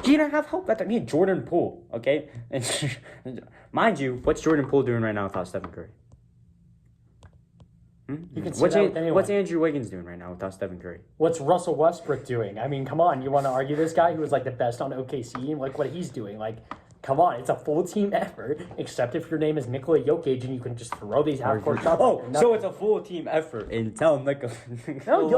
He didn't have help. That's me, Jordan Poole. Okay? And mind you, what's Jordan Poole doing right now without Stephen Curry? You can say that with anyone. What's Andrew Wiggins doing right now without Stephen Curry? What's Russell Westbrook doing? I mean, come on. You want to argue this guy who was the best on OKC and what he's doing? Come on, it's a full team effort, except if your name is Nikola Jokic and you can just throw these half-court shots. So it's a full team effort until Nikola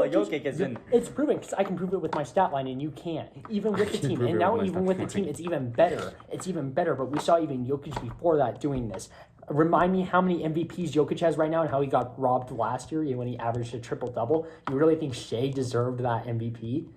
Jokic is in. It's proven, because I can prove it with my stat line and you can't. Even with the team. And now even with the team, it's even better. It's even better, but we saw even Jokic before that doing this. Remind me how many MVPs Jokic has right now and how he got robbed last year when he averaged a triple-double. You really think Shea deserved that MVP?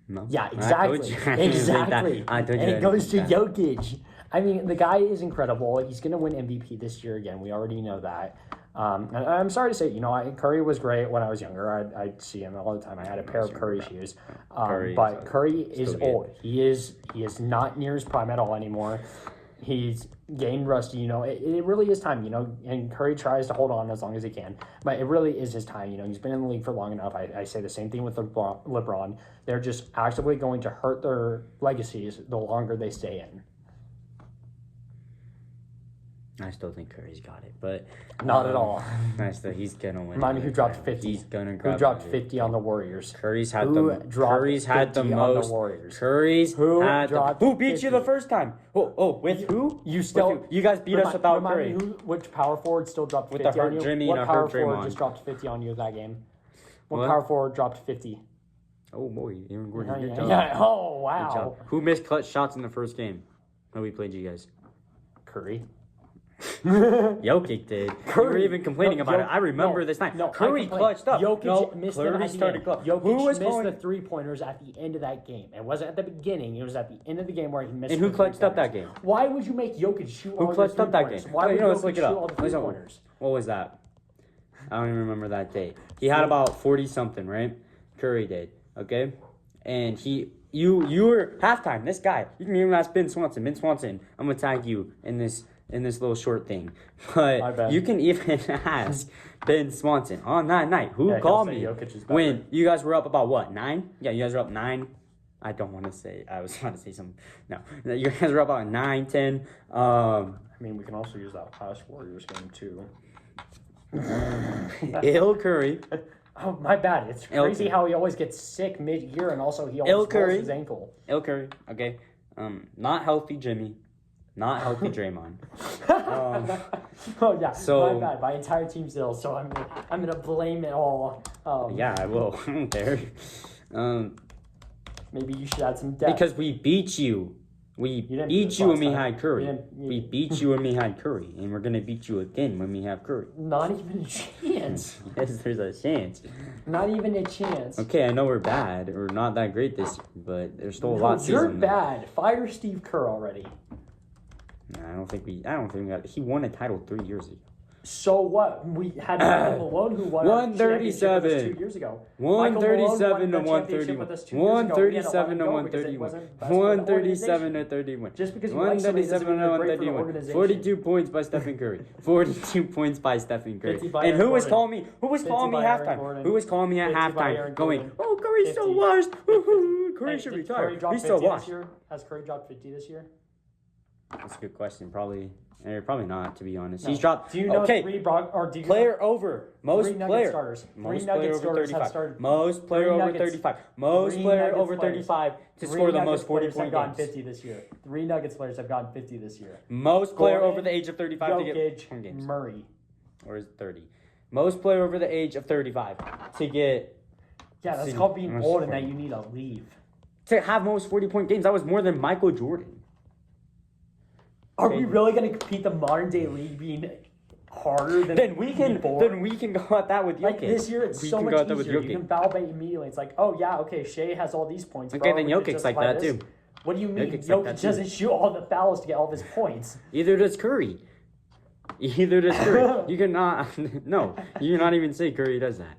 No. Yeah, exactly. Exactly. And it goes to Jokic. I mean, the guy is incredible. He's going to win MVP this year again. We already know that. And I'm sorry to say, Curry was great when I was younger. I'd see him all the time. I had a pair of Curry shoes. But Curry is old. He is not near his prime at all anymore. He's getting rusty, it really is time, and Curry tries to hold on as long as he can, but it really is his time, he's been in the league for long enough. I say the same thing with LeBron. They're just actively going to hurt their legacies the longer they stay in. I still think Curry's got it, but not at all. He's gonna win. Remind me who dropped 50. He's gonna grab who dropped 50 on the Warriors. Curry's had the most. Warriors. Who beat you the first time? With who? You guys beat us without Curry. Which power forward still dropped 50 with on you? Jimmy What and power Draymond forward just dropped 50 on you that game? What power forward dropped 50? Oh boy, Aaron Gordon. Good job. job. Oh wow. Good job. Who missed clutch shots in the first game? When we played you guys? Curry. Jokic did. You were even complaining about it. I remember this time. Curry clutched up. Jokic missed them at the end. Jokic missed the 3-pointers at the end of that game. It wasn't at the beginning. It was at the end of the game where he missed. And who clutched up that game? Why would you make Jokic shoot all the 3-pointers? Who clutched up that game? Why would Jokic shoot all the 3-pointers? What was that? I don't even remember that date. He had about 40-something, right? Curry did. Okay? And you were halftime. This guy. You can even ask Ben Swanson. Ben Swanson, I'm going to tag you in this little short thing. But you can even ask Ben Swanson on that night who called me when you guys were up about what, 9? Yeah, you guys were up 9. I don't want to say. I was trying to say something. No, you guys were up about 9, 10. I mean, we can also use that last Warriors game too. Curry. Oh, my bad. It's crazy how he always gets sick mid-year, and also he always rolls his ankle. Curry. Okay. Not healthy Jimmy. Not healthy Draymond. Oh yeah. So my bad. My entire team's ill, so I'm gonna blame it all. Yeah, I will. I don't care. Maybe you should add some depth. Because we beat you. We beat you when we had Curry. We beat you when we had Curry, and we're gonna beat you again when we have Curry. Not even a chance. Yes, there's a chance. Not even a chance. Okay, I know we're bad. We're not that great this year, but there's still a lot of season. You're bad. Fire Steve Kerr already. I don't think we got. He won a title 3 years ago. So what? We had Michael Malone who won 137 2 years ago. 137 to 131. 137 to 131. 137 to 31. Just because he likes somebody doesn't mean they're great for the organization. 42 points by Stephen Curry. 42 points by Stephen Curry. And who was calling me? Who was calling me halftime? Who was calling me at halftime? Going, oh, Curry's so washed. Curry should retire. He's so washed. Has Curry dropped 50 this year? That's a good question. Probably not, to be honest. No. He's dropped. Do you know player over most player starters? Most player over 35. Most player over 35. Most player over 35 to score the most 40-point games. 50 this year. 3 Nuggets players have gotten 50 this year. Most player over the age of 35 to get games. Murray. Or is it 30? Most player over the age of 35 to get. Yeah, that's called being old, and that you need to leave. To have most 40-point games, that was more than Michael Jordan. Are we really going to compete the modern day league being harder than then we can go at that with Jokic. Like this year, it's so much easier. You can foul bait immediately. It's like, oh yeah, okay, Shea has all these points. Okay, then Jokic's like that too. What do you mean? Jokic doesn't shoot all the fouls to get all of his points. Either does Curry. You cannot. No, you cannot even say Curry does that.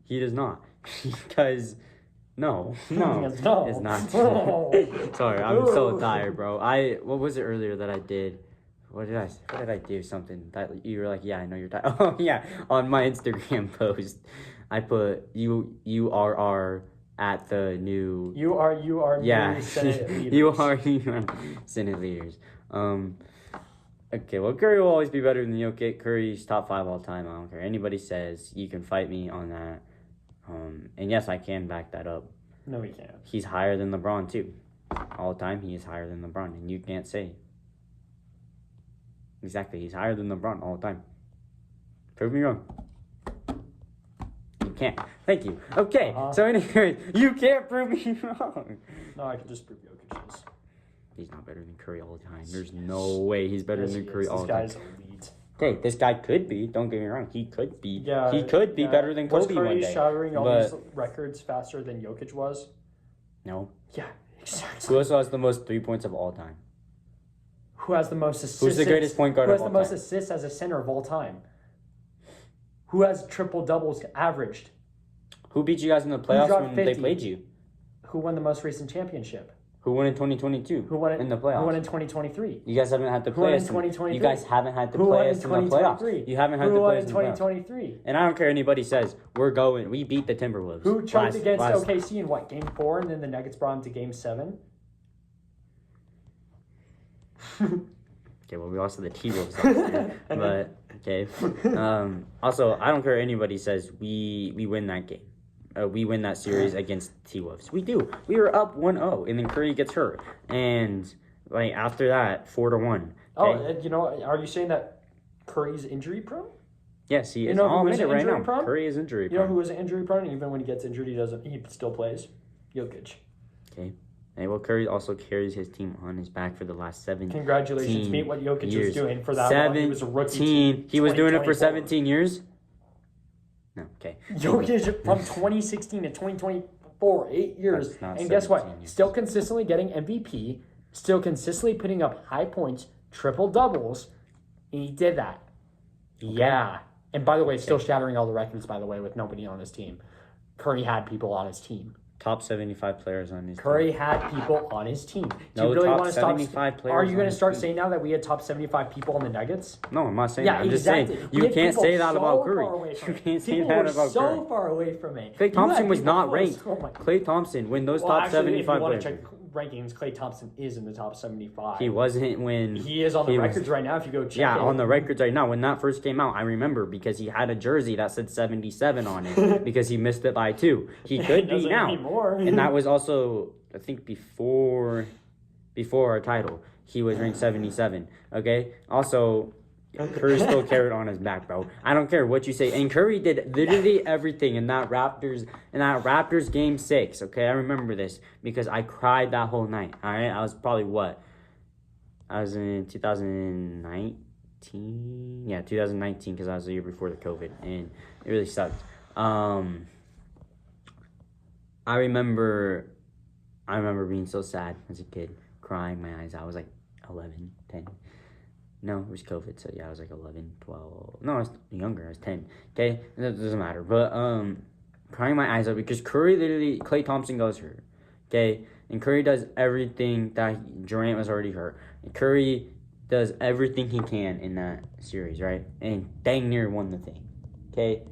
He does not, because. No, it's not. Sorry, I'm so tired, bro. What was it earlier that I did? What did I do? Something that you were like, yeah, I know you're tired. Oh yeah, on my Instagram post, I put URR at the new. You are yeah. Senate leaders. you are Senate leaders. Okay, well, Curry will always be better than Jokic. Curry's top 5 all time. I don't care. Anybody says, you can fight me on that. And yes, I can back that up. No, he can't. He's higher than LeBron, too. All the time, he is higher than LeBron. And you can't say Exactly. He's higher than LeBron all the time. Prove me wrong. You can't. Thank you. Okay. So anyway, you can't prove me wrong. No, I can just prove Jokic is. He's not better than Curry all the time. There's no way he's better than Curry all the time. This guy's elite. Okay, this guy could be. Don't get me wrong. He could be. Yeah, he could be better than Kobe was Curry one day. shattering all but these records faster than Jokic was? no. Yeah, exactly. Who also has the most 3 points of all time? Who has the most assists? Who's the greatest point guard Who of has all the most time? assists as a center of all time? Who has triple doubles averaged? Who beat you guys in the playoffs dropped when 50? they played you? Who won the most recent championship? Who won in 2022? Who won it in the playoffs? Who won in 2023? You guys haven't had to Who won play in us. 2023? You guys haven't had to Who won play in us in the playoffs. 2023? You haven't had Who to won play in us in the playoffs. 2023? And I don't care anybody says we're going. We beat the Timberwolves. Who choked against last- OKC in what, Game 4, and then the Nuggets brought him to Game 7? Okay, well, we lost to the T-Wolves last year, but okay. Also, I don't care anybody says we win that game. We win that series against T-Wolves. We do. We were up 1-0, and then Curry gets hurt, and like after that, 4-1. Okay? Oh, are you saying that Curry's injury prone? Yes, he is. You know who I'll was admit it right injury now. prone? Curry is injury You know prone. who is injury prone? Even when he gets injured, he still plays. Jokic. Okay. Hey, well, Curry also carries his team on his back for the last 17 Congratulations. Meet what Jokic years. was doing for that long. He was a rookie. 17. He was doing it for 2024. 17 years? No, okay. Jokic from 2016 to 2024, 8 years. That's not And guess what? 17 years. Still consistently getting MVP, still consistently putting up high points, triple doubles, and he did that. Yeah. And by the way, still shattering all the records, by the way, with nobody on his team. Curry had people on his team. Top 75 players on his Curry team. had people on his team. Do No, you really top want to stop? 75 players Are you on going to his start team. saying now that we had top 75 people on the Nuggets? No, I'm not saying Yeah, that. I'm exactly. just saying We you had can't people say that so about far Curry. away from You it. can't say People that were about so Curry. far away from it. Klay You Thompson had was people not close. ranked. Oh my Klay Thompson, when those Well, top actually, if you 75 want to players. check rankings, Klay Thompson is in the top 75. He wasn't when He is on the he was- records right now. If you go check Yeah, it. on the records right now. When that first came out, I remember because he had a jersey that said 77 on it because he missed it by 2. He could be doesn't now. anymore. And that was also, I think, before our title. He was ranked 77. Okay? Also, Curry still carried on his back, bro. I don't care what you say. And Curry did literally everything in that Raptors game 6. Okay? I remember this because I cried that whole night. All right? I was probably what? I was in 2019. Yeah, 2019 because I was the year before the COVID and it really sucked. I remember being so sad as a kid, crying my eyes out. I was like 11, 10. No, it was COVID, so yeah, I was like 11, 12. No, I was younger. I was 10. Okay, it doesn't matter. But crying my eyes out because Klay Thompson goes hurt. Okay, and Curry does everything that Durant was already hurt. And Curry does everything he can in that series, right? And dang near won the thing. Okay,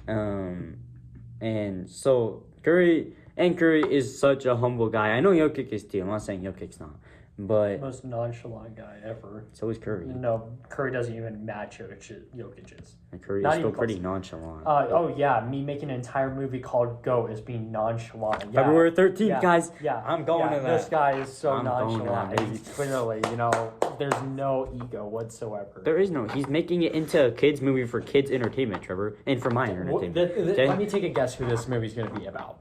and so Curry is such a humble guy. I know Jokic is too. I'm not saying Jokic's not. But most nonchalant guy ever. So is Curry. No, Curry doesn't even match Jokic's. And Curry Not is still even pretty close. nonchalant. Oh yeah, me making an entire movie called Go is being nonchalant. Yeah. February 13th, guys. Yeah, I'm going to that. This guy is so I'm going to nonchalant. that, baby. Clearly, there's no ego whatsoever. There is no. He's making it into a kids movie for kids entertainment, Trevor, and for my entertainment. Okay? Let me take a guess who this movie's going to be about.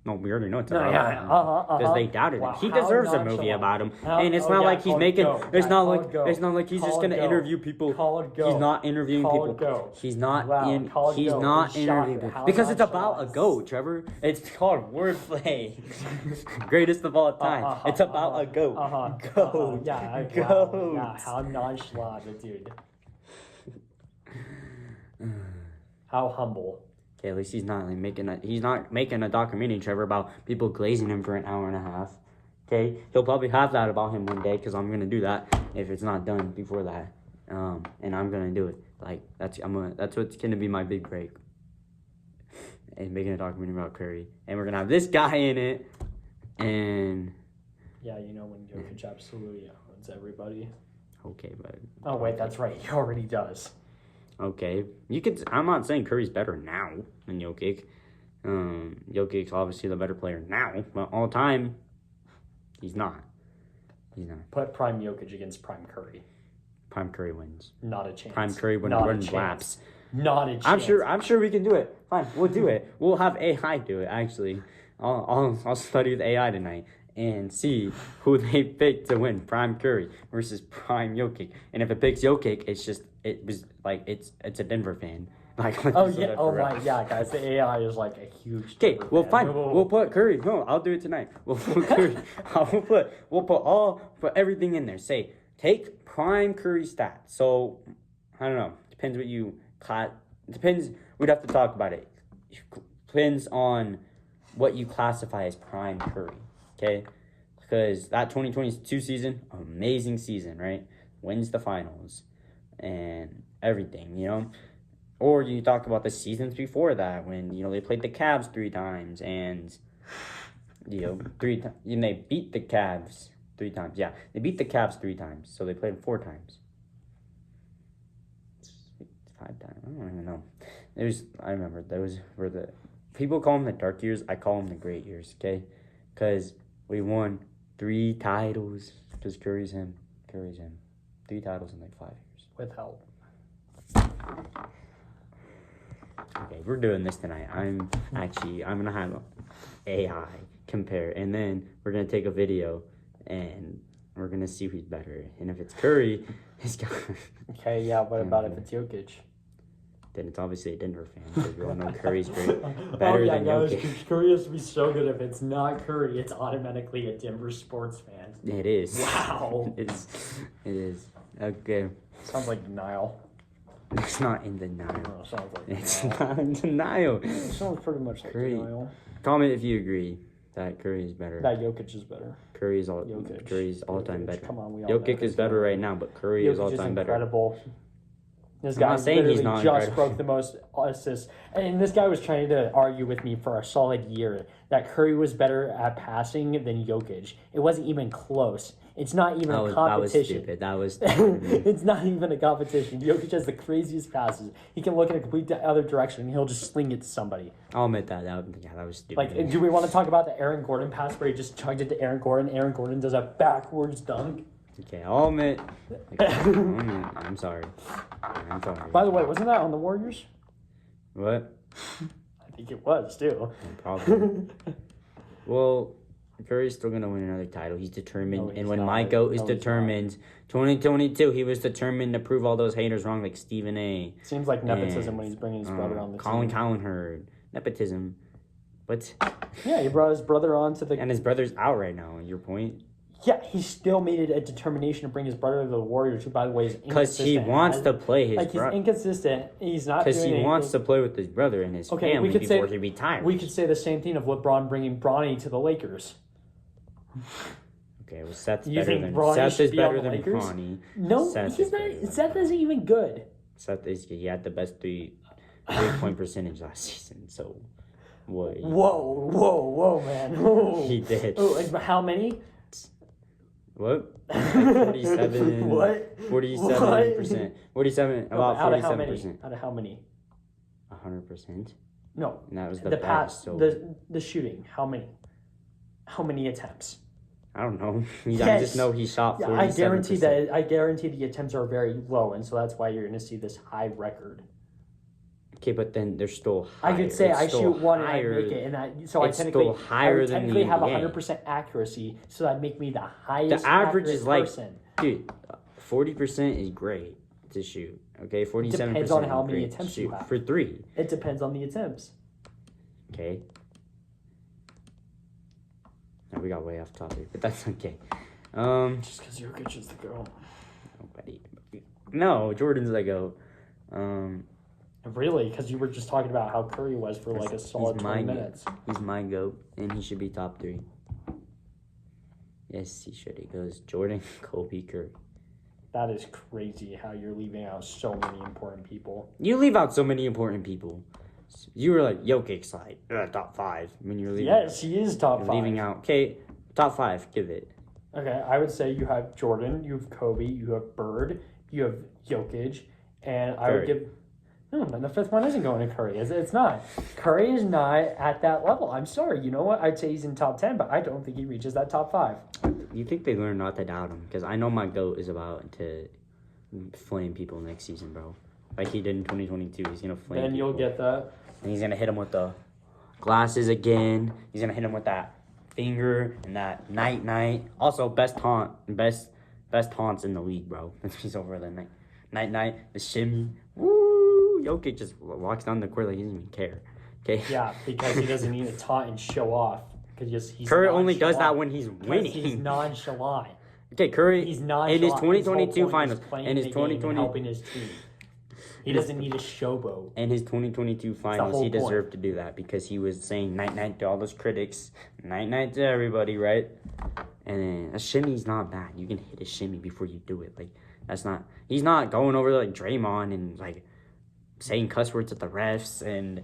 No, we already know it's No, about yeah, him. uh-huh. Because they doubted Wow, him. He how deserves a movie nonchalant. about him. How- And it's oh, not yeah, like he's call it making. Go. It's Yeah, not call like it Go. it's not like he's Call just it gonna Go. interview people. Call it Go. He's not interviewing Call people. it Go. He's not Wow, in. call it He's Go. not Shocker. interviewing people How because it's about a nonchalant. goat, Trevor. It's called wordplay. Greatest of all time. It's about a goat. Goat. Yeah, Goat. wow. Yeah, how nonchalant, the dude. How humble. Okay, at least he's not making a documentary, Trevor, about people glazing him for an hour and a half. Okay, he'll probably have that about him one day because I'm gonna do that if it's not done before that. And I'm gonna do it. Like that's what's gonna be my big break. And making a documentary about Curry, and we're gonna have this guy in it. And Yeah, when Jokic absolutely owns everybody. okay, but Oh wait, that's right. He already does. okay, I'm not saying Curry's better now than Jokic. Jokic's obviously the better player now, but all time, he's not. He's not. Put prime Jokic against prime Curry. Prime Curry wins. Not a chance. Prime Curry Not a runs chance. laps. Not a chance. I'm sure we can do it. Fine, we'll do it. We'll have AI do it. Actually, I'll study with AI tonight and see who they pick to win, Prime Curry versus Prime Jokic. And if it picks Jokic, it's a Denver fan. Like, Oh yeah! Oh my yeah, guys! The AI is like a huge. okay, well, fan. fine. We'll put Curry. No, I'll do it tonight. We'll put Curry. We'll put everything in there. Say take Prime Curry stats. So I don't know. Depends what you depends. We'd have to talk about it. Depends on what you classify as Prime Curry. Okay, because that 2022 season, amazing season, right? Wins the finals and everything, you know. Or you talk about the seasons before that when, you know, they played the Cavs 3 times and, you know, and they beat the Cavs 3 times. Yeah, they beat the Cavs 3 times, so they played them 4 times. 5 times. I don't even know. I remember those were the people call them the dark years. I call them the great years. Okay, because we won 3 titles. Because Curry's him. 3 titles in like 5 years with help. Okay, we're doing this tonight. I'm gonna have AI compare, and then we're gonna take a video, and we're gonna see who's better. And if it's Curry, he's got. Okay, yeah. What about if it's Jokic? Then it's obviously a Denver fan because we all know Curry's great, better than Jokic. Curry has to be so good. If it's not Curry, it's automatically a Denver sports fan. It is. Wow. It is. Okay. Sounds like denial. It's not in denial. No, sounds like It's denial. not in denial. It sounds pretty much like Curry. denial. Comment if you agree that Curry is better. That Jokic is better. Curry's all time better. Come on, we all Jokic know is better right now, but Curry is all time better. Incredible. This I'm guy not saying he's literally not just incredible. broke the most assists. And this guy was trying to argue with me for a solid year that Curry was better at passing than Jokic. It wasn't even close. It's not even a competition. That was stupid. It's not even a competition. Jokic has the craziest passes. He can look in a complete other direction and he'll just sling it to somebody. I'll admit that. That was stupid. Like, do we want to talk about the Aaron Gordon pass where he just chugged it to Aaron Gordon? Aaron Gordon does a backwards dunk. Okay, I'll admit. I'm sorry. By the way, wasn't that on the Warriors? What? I think it was, too. Probably. Well, Curry's still going to win another title. He's determined. No, he's and when not. my GOAT is No, he's determined, 2022, he was determined to prove all those haters wrong, like Stephen A. Seems like nepotism when he's bringing his brother on the Colin team. Cowherd. Nepotism. But. Yeah, he brought his brother on to the... And his brother's out right now, your point? Yeah, he still made it a determination to bring his brother to the Warriors, who, by the way, is inconsistent. Because he wants to play his brother. He's inconsistent. He's not doing Because he anything. wants to play with his brother and his family before he retires. We could say the same thing of LeBron bringing Bronny to the Lakers. Okay, well, Seth You is think better than Bronny Seth should is be on better the than Lakers? Bronny. No, Seth he's is not. better than Seth isn't even good. Seth is. He had the best three-point percentage last season. So, what? Whoa, man. Whoa. He did. Oh, and how many? What? Like 47. What? 47%. 47. About out of how 47%. many? Out of how many? 100%. No. And that was the pass. best. So The shooting. How many? How many attempts? I don't know. I Yes. just know he shot 47%. Yeah, I guarantee the attempts are very low, and so that's why you're going to see this high record. Okay, but then there's still higher. I could say It's I still shoot one higher. and I make it, and that so It's I technically still higher I would than technically the have NBA. 100% accuracy, so that'd make me the highest. The average accurate is like, person. dude, 40% is great to shoot. Okay, 47%. Depends on how is many great to attempts you shoot have. for 3. It depends on the attempts. Okay. Now we got way off topic, but that's okay. Just because Jokic is the girl. Nobody. No, Jordan's the GOAT. Really? Because you were just talking about how Curry was for like a solid 20 GOAT. minutes. He's my GOAT, and he should be top 3. Yes, he should. It goes Jordan, Kobe, Curry. That is crazy how you're leaving out so many important people. You leave out so many important people. You were like, Jokic's like, top 5. I mean, you're leaving Yes, he is top you're 5. leaving out. Okay, top 5, give it. Okay, I would say you have Jordan, you have Kobe, you have Bird, you have Jokic, and I would Curry. give... No, the 5th one isn't going to Curry. It's not. Curry is not at that level. I'm sorry. You know what? I'd say he's in top 10, but I don't think he reaches that top 5. You think they learn not to doubt him? Because I know my GOAT is about to flame people next season, bro. Like he did in 2022. He's gonna flame. Then you'll people. get that. And he's gonna hit him with the glasses again. He's gonna hit him with that finger and that night. Also, best taunts in the league, bro. He's over the night, the shimmy. Woo! Jokic just walks down the court like he doesn't even care. Okay. Yeah, because he doesn't need to taunt and show off. Because he's Curry only does that nonchalant. when he's winning. He's nonchalant. Okay, Curry He's in nonchalant. his 2022 His whole point finals, is playing in his the game and 2020, helping his team. He doesn't need a showboat. in his 2022 finals, whole he point. deserved to do that because he was saying night to all those critics, night to everybody, right? And then a shimmy's not bad. You can hit a shimmy before you do it. Like that's not. He's not going over like Draymond and like saying cuss words at the refs and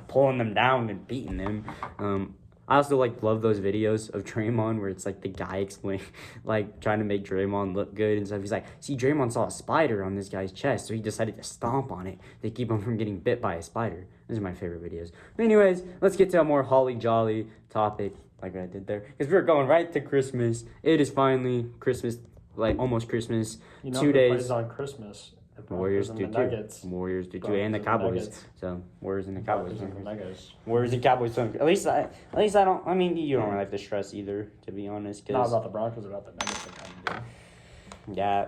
pulling them down and beating them. I also love those videos of Draymond where it's like the guy explaining, like trying to make Draymond look good and stuff. He's like, see, Draymond saw a spider on this guy's chest, so he decided to stomp on it to keep him from getting bit by a spider. Those are my favorite videos. But anyways, let's get to a more holly jolly topic, like what I did there, because we're going right to Christmas. It is finally Christmas, like almost Christmas. You know 2 who days. plays on Christmas? The Warriors Broncos do and too. the Nuggets. Warriors do too, Broncos and the and the Cowboys. Nuggets. So Warriors and the Cowboys. Broncos and the Nuggets. Warriors and Cowboys. So at least I don't. I mean, you don't really have to stress either, to be honest. Not Cause about the Broncos, about the Nuggets. They kind of do. yeah,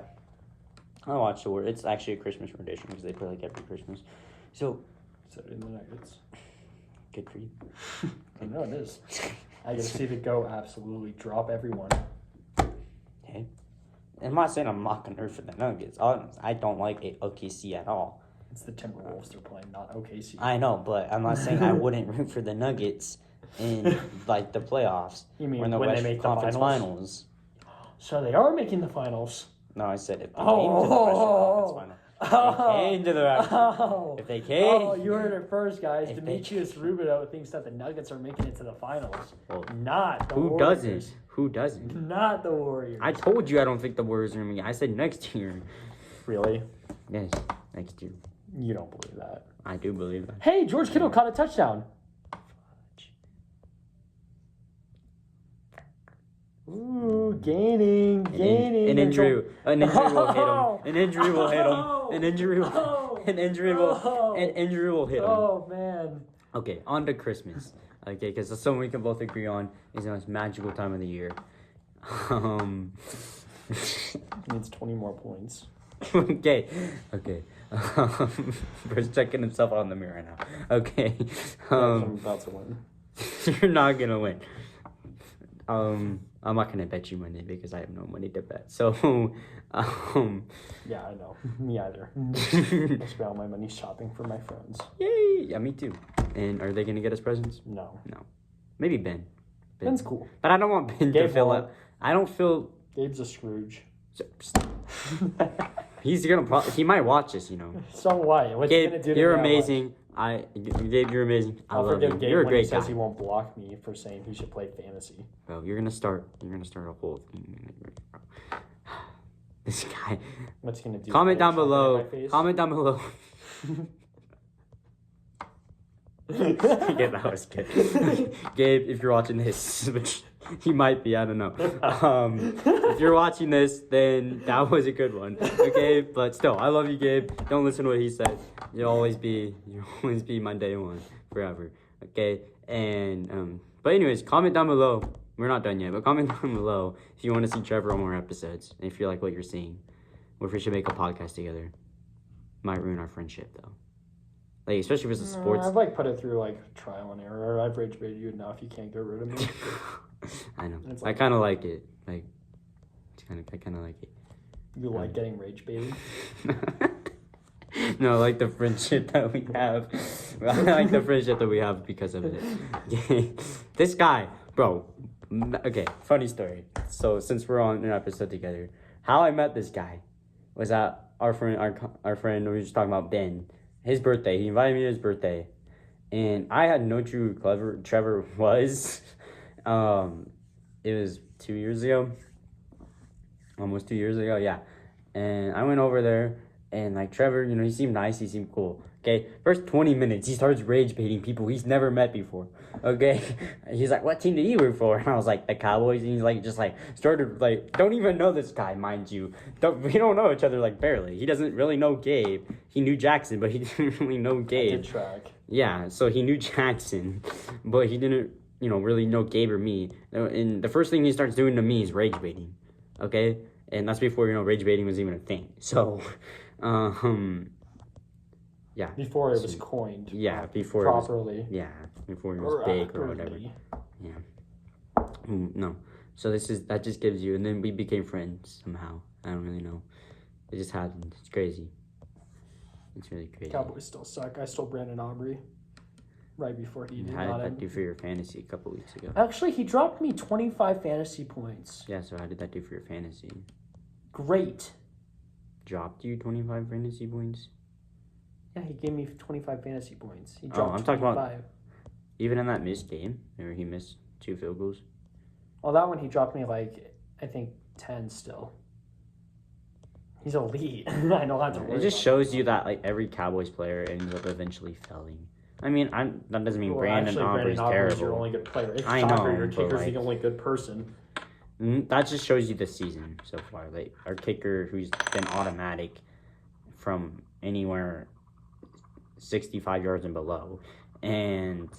I watch the Warriors. It's actually a Christmas tradition because they play like every Christmas. So So in the Nuggets. good for you. I know it is. I get to see the go absolutely drop everyone. Hey, I'm not saying I'm not gonna root for the Nuggets. I don't like OKC at all. It's the Timberwolves they're playing, not OKC. I know, but I'm not saying I wouldn't root for the Nuggets in like the playoffs. You mean or in the when they West make the Conference finals? So they are making the finals. No, I said if they came to the Western Conference final. If they came. Oh, you heard it first, guys. If they- Demetries Roubixcube thinks that the Nuggets are making it to the finals. Well, Not the Who Warriors. doesn't? Who doesn't? Not the Warriors. I told you I don't think the Warriors are gonna be. I said next year. Really? Yes, next year. You don't believe that. I do believe that. Hey, George Kittle caught a touchdown. Ooh, gaining. An injury will hit him. An injury will hit him. An injury will hit him. Oh, man. Okay, on to Christmas. Okay, because that's something we can both agree on is the most magical time of the year. Needs 20 more points. Okay. First checking himself out in the mirror right now. Okay. I'm about to win. You're not gonna win. I'm not gonna bet you money because I have no money to bet. So, Yeah, I know. Me either. I spent all my money shopping for my friends. yay! Yeah, me too. And are they gonna get us presents? No. Maybe Ben. Ben's cool. But I don't want Ben to Gabe fill won't. up. I don't feel. Gabe's a Scrooge. He's gonna. He might watch this, you know. So what? What's he Gabe, gonna do to you're me at amazing. Gabe, you're amazing. I I'll love forgive you. Gabe You're a when he great says guy. he won't block me for saying he should play fantasy. Bro, you're gonna start a whole thing. This guy. What's he gonna do? Comment Put down something in below. my face? Comment down below. Yeah, that was good. Gabe, if you're watching this, which he might be, I don't know. If you're watching this, then that was a good one. Okay, but still, I love you, Gabe. Don't listen to what he said. You'll always be my day one forever. Okay, and but anyways, comment down below. We're not done yet, but comment down below if you want to see Trevor on more episodes and if you like what you're seeing, or if we should make a podcast together. Might ruin our friendship though. Like, especially if it's a sports. I've put it through trial and error. I've rage baited you enough. You can't get rid of me. I know. It's I kind of like it. I kind of like it. You like getting rage baited? No, I like the friendship that we have. I like the friendship that we have because of it. This guy, bro. Okay, funny story. So since we're on an episode together, how I met this guy was at our friend we were just talking about Ben. His birthday. He invited me to his birthday, and I had no clue who Trevor was. It was 2 years ago. Almost 2 years ago, yeah. And I went over there, and Trevor, he seemed nice. He seemed cool. Okay, first 20 minutes, he starts rage baiting people he's never met before. Okay, he's like, "What team do you root for?" And I was like, "The Cowboys." And he's like, just like started like, don't even know this guy, mind you. We don't know each other like barely. He doesn't really know Gabe. He knew Jackson, but he didn't really know Gabe. I did track. Yeah, so he knew Jackson, but he didn't, really know Gabe or me. And the first thing he starts doing to me is rage baiting. Okay, and that's before rage baiting was even a thing. So, yeah. Before it was coined. Yeah, before properly. Before it was big or whatever. Yeah. No. So that just gives you, and then we became friends somehow. I don't really know. It just happened. It's crazy. It's really crazy. Cowboys still suck. I stole Brandon Aubrey right before he did. How did that do for your fantasy a couple weeks ago? Actually, he dropped me 25 fantasy points. Yeah, so how did that do for your fantasy? Great. Dropped you 25 fantasy points? Yeah, he gave me 25 fantasy points. He dropped I'm 25. talking about even in that missed game where he missed 2 field goals. Well, that one he dropped me I think 10 still. He's elite. I don't have to worry. It just shows you that every Cowboys player ends up eventually failing. I mean, that doesn't mean Brandon Aubrey's terrible. Your only good player. It's I know, your kicker's but the only good person. That just shows you the season so far. Our kicker, who's been automatic from anywhere 65 yards and below, and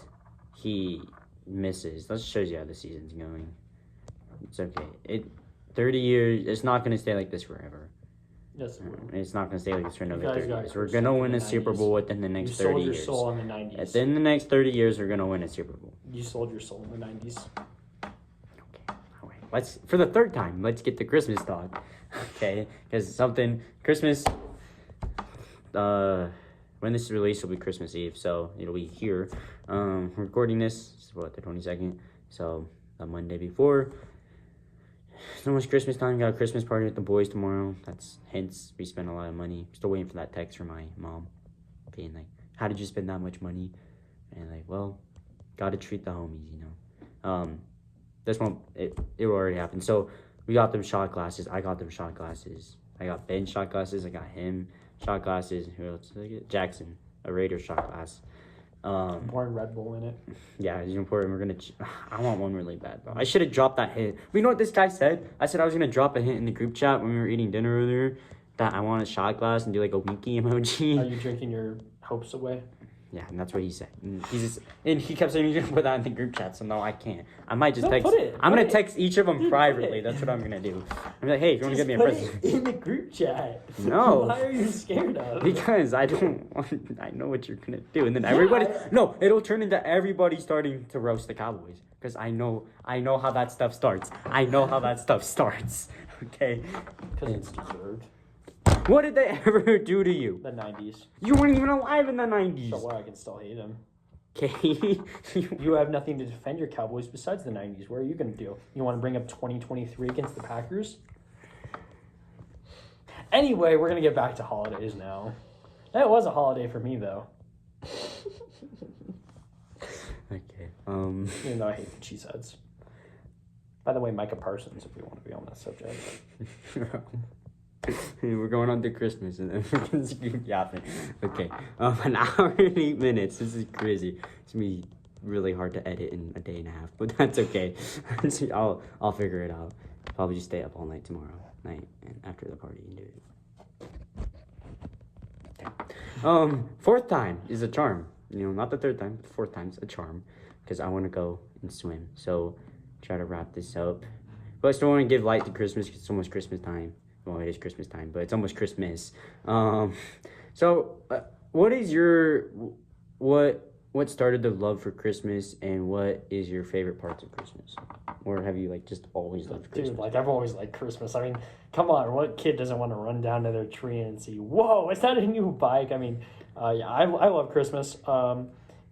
he misses. That shows you how the season's going. It's okay. 30 years. It's not going to stay like this forever. Yes, it's not going to stay like this for another 30 years. We're going to in win the a Super 90s. Bowl within the next You 30 sold your years. soul in the 90s. Within the next 30 years, we're going to win a Super Bowl. You sold your soul in the 90s. Okay. All right. For the third time, let's get the Christmas talk. Okay? Because Christmas, when this is released, will be Christmas Eve. So it'll be here. Recording this, the 22nd. So the Monday before. It's almost Christmas time. Got a Christmas party with the boys tomorrow. Hence we spent a lot of money. Still waiting for that text from my mom, being like, "How did you spend that much money?" And well, gotta treat the homies, This one it already happened. So we got them shot glasses. I got them shot glasses. I got Ben shot glasses. I got him shot glasses. Who else did I get? Jackson, a Raider shot glass. Pouring Red Bull in it. Yeah, it's important. We're gonna. I want one really bad, bro. I should have dropped that hint. But you know what this guy said? I said I was gonna drop a hint in the group chat when we were eating dinner earlier that I want a shot glass and do a winky emoji. Are you drinking your hopes away? Yeah, and that's what he said. And he kept saying he's gonna put that in the group chat. So no, I can't. I might just text. I'm gonna text each of them privately. That's what I'm gonna do. I'm like, hey, if you want to get me a present, put it in the group chat. No. Why are you scared of? Because I don't want. I know what you're gonna do, and then everybody. No, it'll turn into everybody starting to roast the Cowboys. Because I know how that stuff starts. Okay. Because it's deserved. What did they ever do to you? The 90s. You weren't even alive in the 90s. So what? I can still hate them. Okay. You have nothing to defend your Cowboys besides the 90s. What are you going to do? You want to bring up 2023 against the Packers? Anyway, we're going to get back to holidays now. That was a holiday for me, though. Okay. Even though I hate the cheeseheads. By the way, Micah Parsons, if we want to be on that subject. We're going on to Christmas and then we're going to keep yapping. Okay. An hour and 8 minutes. This is crazy. It's going to be really hard to edit in a day and a half, but that's okay. I'll figure it out. Probably just stay up all night tomorrow night and after the party and do it. Okay. Fourth time is a charm. Not the third time. The fourth time's a charm because I want to go and swim. So try to wrap this up. But I still want to give light to Christmas because it's almost Christmas time. Well, it is Christmas time, but it's almost Christmas. So what is what started the love for Christmas, and what is your favorite parts of Christmas? Or have you just always loved Christmas? Dude, I've always liked Christmas. I mean, come on, what kid doesn't want to run down to their tree and see, whoa, is that a new bike? I mean, yeah, I love Christmas.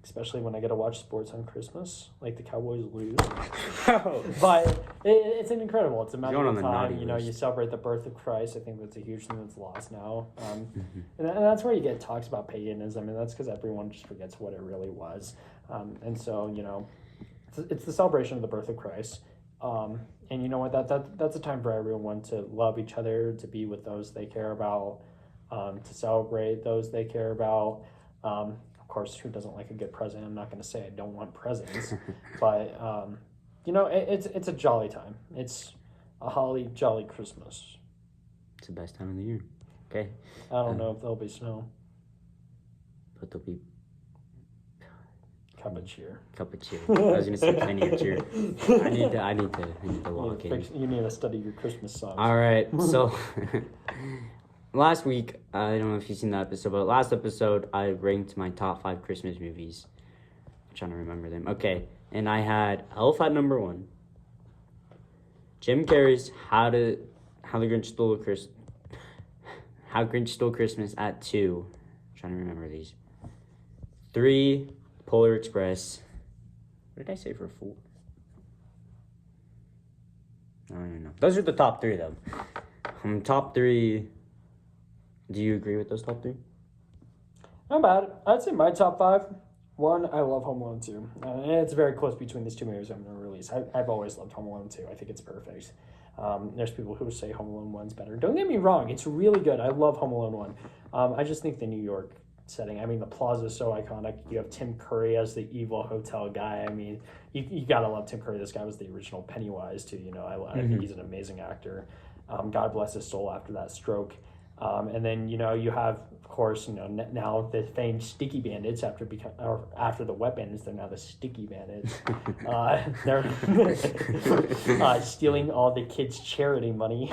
Especially when I get to watch sports on Christmas, like the Cowboys lose. But it's incredible. It's a magical time. You celebrate the birth of Christ. I think that's a huge thing that's lost now. And that's where you get talks about paganism, and that's because everyone just forgets what it really was. And so, it's the celebration of the birth of Christ. And you know what? That's a time for everyone to love each other, to be with those they care about, to celebrate those they care about. Of course, who doesn't like a good present? I'm not going to say I don't want presents, but it's a jolly time. It's a holly jolly Christmas. It's the best time of the year. Okay. I don't know if there'll be snow. But there'll be Cup of cheer. cup of cheer. I was gonna say plenty of cheer. I need to lock in. You need to study your Christmas songs. All right, so last week, I don't know if you've seen that episode, but last episode I ranked my top 5 Christmas movies. I'm trying to remember them. Okay, and I had Elf at number 1. Jim Carrey's How Grinch Stole Christmas at 2. I'm trying to remember these. 3, Polar Express. What did I say for 4? I don't even know. Those are the top 3, though. Top 3. Do you agree with those top 3? Not bad. I'd say my top 5. 1, I love Home Alone 2. And it's very close between these two movies I'm going to release. I've always loved Home Alone 2. I think it's perfect. There's people who say Home Alone 1's better. Don't get me wrong. It's really good. I love Home Alone 1. I just think the New York setting, I mean, the plaza is so iconic. You have Tim Curry as the evil hotel guy. I mean, you got to love Tim Curry. This guy was the original Pennywise, too. I think he's an amazing actor. God bless his soul after that stroke. And then, you have, of course, now the famed Sticky Bandits after the Wet Bandits, they're now the Sticky Bandits. They're stealing all the kids' charity money.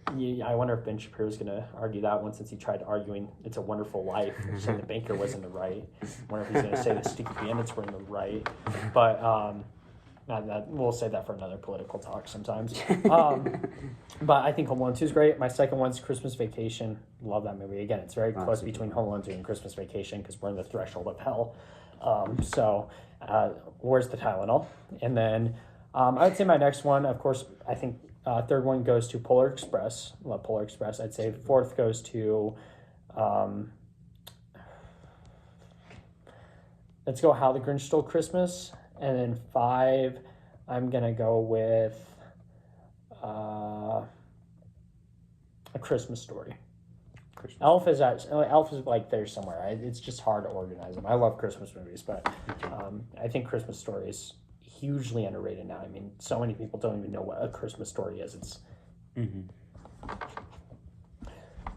I wonder if Ben Shapiro's going to argue that one, since he tried arguing It's a Wonderful Life, saying the banker was in the right. I wonder if he's going to say the Sticky Bandits were in the right. But we'll save that for another political talk sometimes. But I think Home Alone 2 is great. My second one's Christmas Vacation. Love that movie. Again, it's very close between Home Alone 2 and Christmas Vacation because we're in the threshold of hell. Where's the Tylenol? And then I would say my next one, of course, I think third one goes to Polar Express. Love Polar Express. I'd say fourth goes to, let's go How the Grinch Stole Christmas. And then 5, I'm going to go with A Christmas Story. Elf is like there somewhere. It's just hard to organize them. I love Christmas movies, but I think Christmas Story is hugely underrated now. I mean, so many people don't even know what A Christmas Story is. It's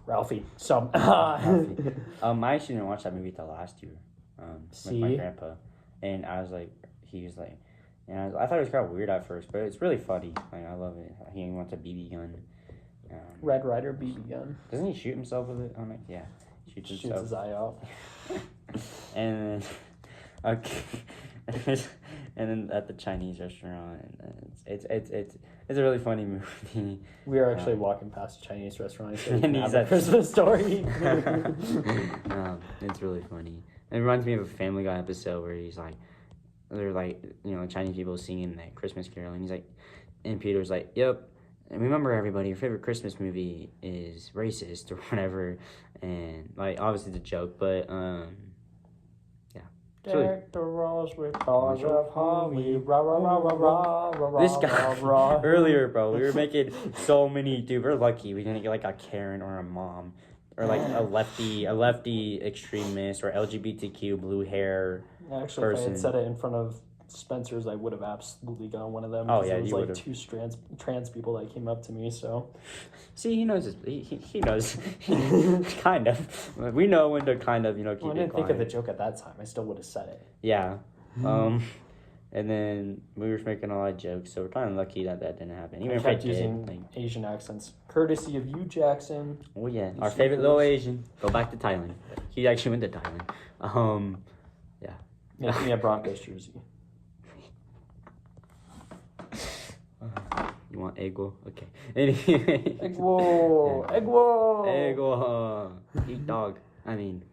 Ralphie. So Ralphie. I actually didn't watch that movie till last year. With my grandpa, and I was like, he was like, and I thought it was kind of weird at first, but it's really funny. Like, I love it. He wants a BB gun. Red Ryder BB gun. Doesn't he shoot himself with it? I'm like, yeah, shoots his eye out. And then, okay, and then at the Chinese restaurant, and it's a really funny movie. We are actually walking past a Chinese restaurant, so and he's at Christmas Story. It's really funny. It reminds me of a Family Guy episode where he's like, they're like, Chinese people singing that Christmas carol, and he's like, and Peter's like, yep. And remember, everybody, your favorite Christmas movie is racist or whatever, and like obviously it's a joke, but yeah. Deck the walls with bars of holly, rah rah rah rah rah rah. This guy earlier, bro, we were making so many. Dude, we're lucky we didn't get like a Karen or a mom, or like a lefty extremist or LGBTQ blue hair. Actually, person. If I had said it in front of Spencer's, I would have absolutely gone one of them. Oh yeah, it was you like would have. 2 trans people that came up to me. So, see, he knows. He knows. Kind of. We know when to kind of keep it quiet. I didn't think of the joke at that time. I still would have said it. Yeah. And then we were making a lot of jokes, so we're kind of lucky that didn't happen. Even if I kept using did, Asian accents, courtesy of you, Jackson. Oh yeah, our favorite little Asian. Go back to Thailand. He actually went to Thailand. Yeah. Make me a Broncos jersey. You want Eggo? Okay. Anyway. Eggo! Eggo! Eggo. Eat dog. I mean,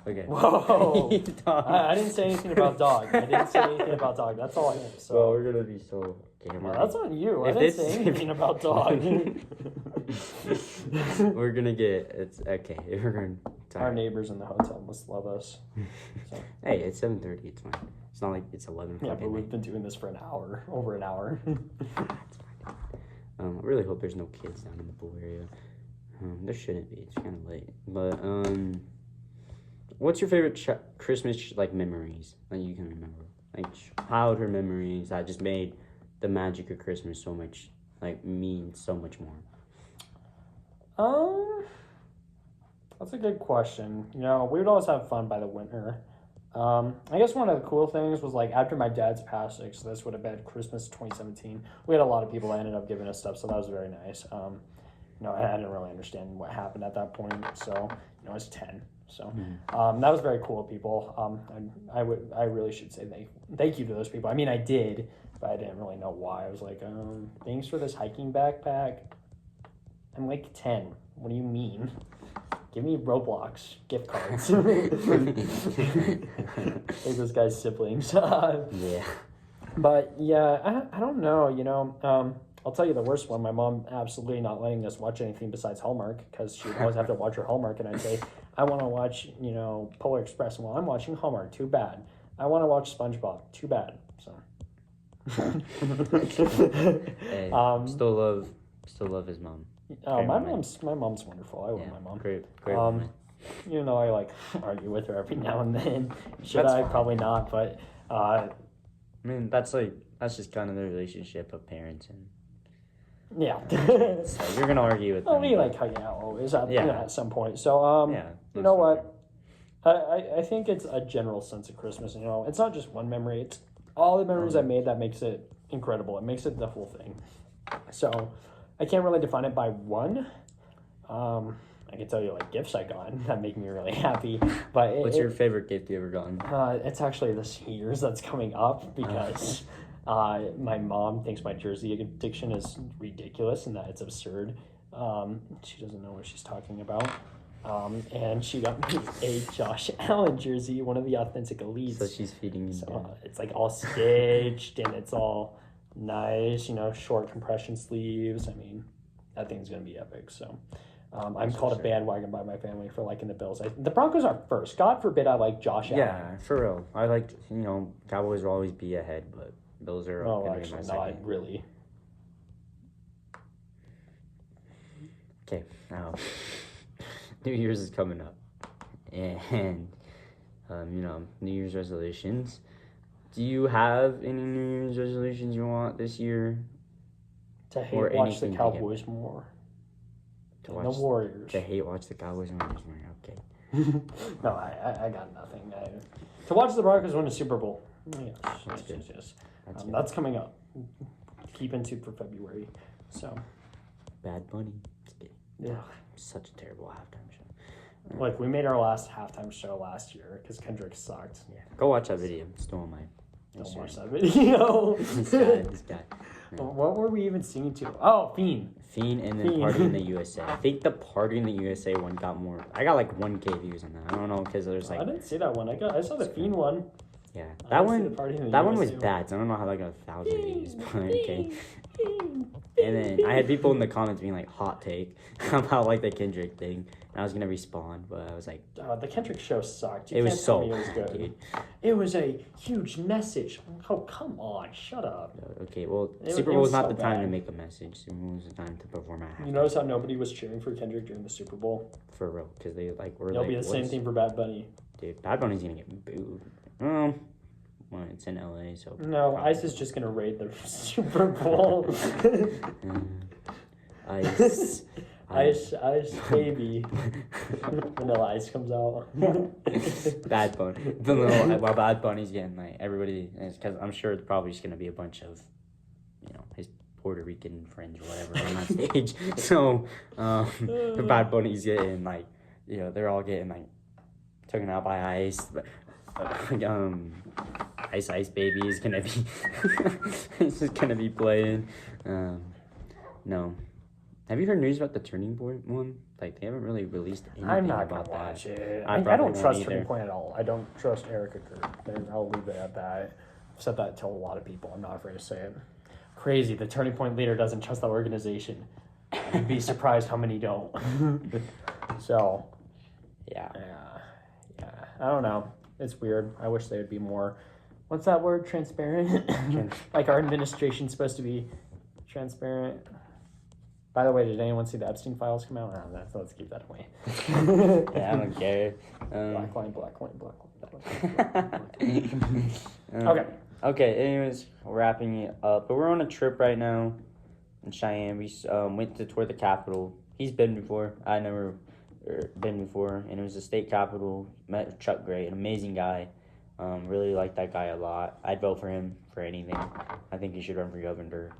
okay. Whoa! Eat dog. I didn't say anything about dog. That's all I have. So. Well, we're gonna be so camera. That's on you. I didn't say anything about dog. We're gonna it's okay. We're gonna. Our neighbors in the hotel must love us. So. Hey, it's 7:30. It's fine. It's not like it's 11. Yeah, but we've been doing this for over an hour. It's fine. I really hope there's no kids down in the pool area. There shouldn't be. It's kind of late, but What's your favorite Christmas like memories that you can remember? Like childhood memories that just made the magic of Christmas so much like mean so much more. That's a good question. You know, we would always have fun by the winter. I guess one of the cool things was like after my dad's passing, so this would have been Christmas 2017. We had a lot of people that ended up giving us stuff, so that was very nice. You know, I didn't really understand what happened at that point, so you know, I was 10. So that was very cool of people. I really should say thank you to those people. I mean, I did, but I didn't really know why. I was like, thanks for this hiking backpack. I'm like 10. What do you mean? Give me Roblox gift cards. Like those guys' siblings. Yeah. But yeah, I don't know. You know, I'll tell you the worst one. My mom absolutely not letting us watch anything besides Hallmark because she would always have to watch her Hallmark, and I'd say, I want to watch, you know, Polar Express. Well, I'm watching Hallmark. Too bad. I want to watch SpongeBob. Too bad. So. Hey, still love his mom. Oh, my mom's wonderful. I love my mom. Great woman. You know, I like argue with her every now and then. Should That's I? fine. Probably not. But I mean, that's just kind of the relationship of parents, and yeah. so you're gonna argue with them. We like hanging out always at, Yeah. you know, at some point. So Yeah. you know what? I think it's a general sense of Christmas. You know, it's not just one memory. It's all the memories I made that makes it incredible. It makes it the whole thing. So I can't really define it by one. I can tell you like gifts I got that make me really happy. But What's your favorite gift you ever gotten? It's actually this year's that's coming up because my mom thinks my jersey addiction is ridiculous and that it's absurd. She doesn't know what she's talking about. And she got me a Josh Allen jersey, one of the authentic elites. So she's feeding you. So it's like all stitched and it's all nice, you know, short compression sleeves. I mean, that thing's gonna be epic. So I'm called a bandwagon by my family for liking the Bills. The Broncos are first. God forbid I like Josh Allen. Yeah, for real. I like, you know, Cowboys will always be ahead, but Bills are No, gonna be actually, my not second. really. Okay, now New Year's is coming up, and you know, New Year's resolutions. Do you have any New Year's resolutions you want this year? To Or hate watch the anything to Cowboys more To than the watch Warriors. to hate watch the Cowboys and Warriors more? Okay. No, I got nothing. To watch the Broncos win a Super Bowl. Yes, That's good. yes. That's good. That's coming up. Keep into for February. So, Bad Bunny. Just kidding. yeah. Such a terrible halftime show. Like, we made our last halftime show last year because Kendrick sucked. Yeah. Go watch that video. It's still on my Don't watch Instagram. that video. This guy. What were we even singing to? Oh, Fiend. Fiend and then Fiend. Party in the USA. I think the Party in the USA one got more. I got like 1K views on that. I don't know because there's I like didn't see that one. I saw the Fiend one. yeah I that didn't see the one Party in the that one was USA. bad. So I don't know how that got 1,000 views. But okay. And then I had people in the comments being like hot take about like the Kendrick thing. And I was gonna respond, but I was like, The Kendrick show sucked. You it was can't tell so me it was bad, good. dude. It was a huge message. Oh, come on. Shut up. Okay, well, It Super was Bowl was not so the time to bad. make a message. Super Bowl was the time to perform at halftime. You notice how nobody was cheering for Kendrick during the Super Bowl? For real, because they like were It'll like, be the same what's- thing for Bad Bunny. Dude, Bad Bunny's gonna get booed. Well, it's in LA, so. No, probably. ICE is just going to raid the Super Bowl. Ice. Ice, baby. Vanilla Ice comes out. Bad Bunny. The little, while Bad Bunny's getting like everybody, because I'm sure it's probably just gonna be a bunch of, you know, his Puerto Rican friends or whatever on that stage. So, Bad Bunny's getting like, you know, they're all getting like taken out by Ice. But, Ice Baby is gonna be, it's just gonna be playing. No. Have you heard news about the Turning Point one? Like, they haven't really released anything I'm not about going to watch that. it. I I probably don't won't trust either. Turning Point at all. I don't trust Erica Kurt. I'll leave it at that. I've said that to a lot of people. I'm not afraid to say it. Crazy. The Turning Point leader doesn't trust the organization. You'd be surprised how many don't. So, Yeah. yeah. I don't know. It's weird. I wish they would be more, what's that word? Transparent? Like our administration's supposed to be transparent. By the way, did anyone see the Epstein files come out? No, let's keep that away. Yeah, I don't care. Black line, black line, black line, black line. Okay. Okay, anyways, wrapping it up. But we're on a trip right now in Cheyenne. We went to tour the Capitol. He's been before. I never been before. And it was the state capitol. Met Chuck Gray, an amazing guy. Really like that guy a lot. I'd vote for him for anything. I think he should run for governor.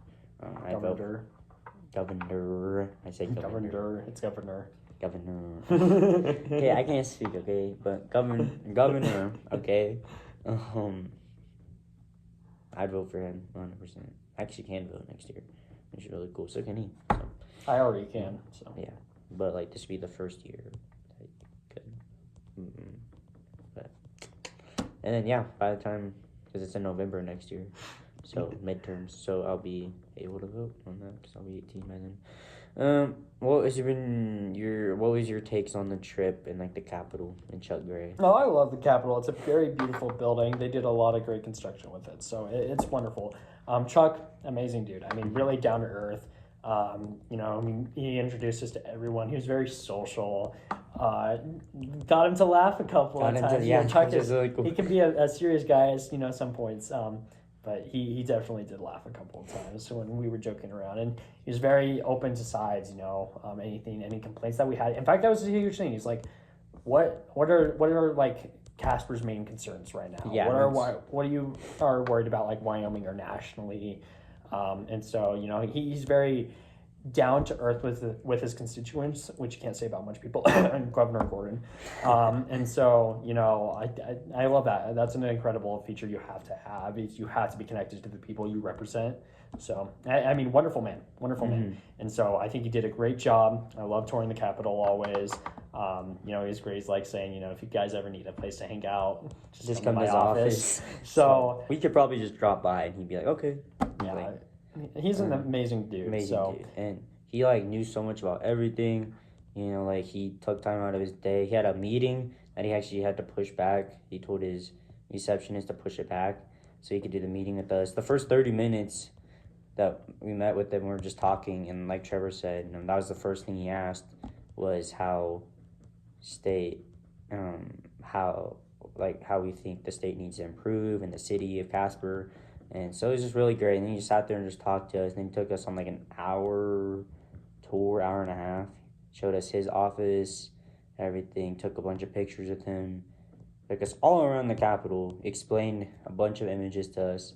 Governor. I say governor. Governor. It's governor. Governor. Okay, I can't speak, okay? But governor, okay? I'd vote for him 100%. Actually can vote next year, which is really cool. So can he. So, I already can, so. yeah. But, like, this would be the first year. I could. But, and then, yeah, by the time, because it's in November next year. So, midterms. So, I'll be able to vote on that because I'll be 18 by then. What was your takes on the trip and like the Capitol and Chuck Gray? Oh, I love the Capitol. It's a very beautiful building. They did a lot of great construction with it, so it's wonderful. Chuck, amazing dude. I mean, really down to earth. He introduced us to everyone. He was very social. Got him to laugh a couple of times. Chuck is really cool. He can be a serious guy at some points. But he definitely did laugh a couple of times when we were joking around, and he was very open to sides. Any complaints that we had. In fact, that was a huge thing. He's like, what are like Casper's main concerns right now? Yeah. What you are worried about, like Wyoming or nationally? And so he's very down to earth with his constituents, which you can't say about much people, and Governor Gordon. And so, I love that. That's an incredible feature you have to have. You have to be connected to the people you represent. So, I mean, wonderful man. And so I think he did a great job. I love touring the Capitol always. He's great. He's like saying, if you guys ever need a place to hang out, just come to my office. So we could probably just drop by and he'd be like, okay. Yeah. Like, he's an amazing dude. Dude. And he like knew so much about everything. Like he took time out of his day. He had a meeting that he actually had to push back. He told his receptionist to push it back so he could do the meeting with us. The first 30 minutes that we met with him, we were just talking, and like Trevor said, that was the first thing he asked was how we think the state needs to improve in the city of Casper. And so it was just really great. And then he just sat there and just talked to us. And then he took us on like an hour tour, hour and a half. Showed us his office, everything. Took a bunch of pictures with him. Took us all around the Capitol. Explained a bunch of images to us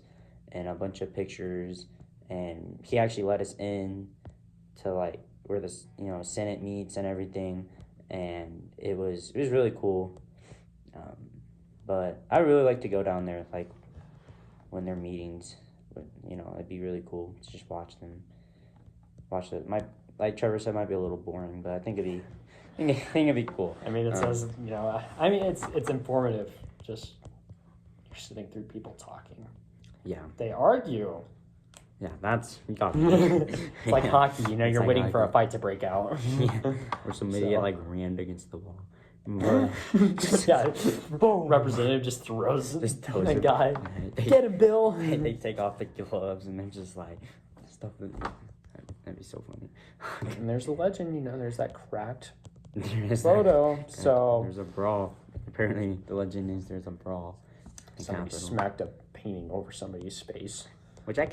and a bunch of pictures. And he actually let us in to like where the Senate meets and everything. And it was really cool. But I really like to go down there like when they're meetings, but it'd be really cool to just watch it. Like Trevor said, might be a little boring, but I think it'd be cool. I mean, it says it's informative. Just you're sitting through people talking. Yeah, they argue. Yeah, that's it's like hockey. You're like waiting hockey. for a fight to break out. Yeah, or some idiot like rammed against the wall. Yeah, boom. Representative just throws the guy. Get him, Bill. They take off the gloves and they're just like stuff. That'd be so funny. And there's a legend, there's that cracked photo. So there's a brawl. Apparently, the legend is there's a brawl. Somebody smacked a painting over somebody's face. Which I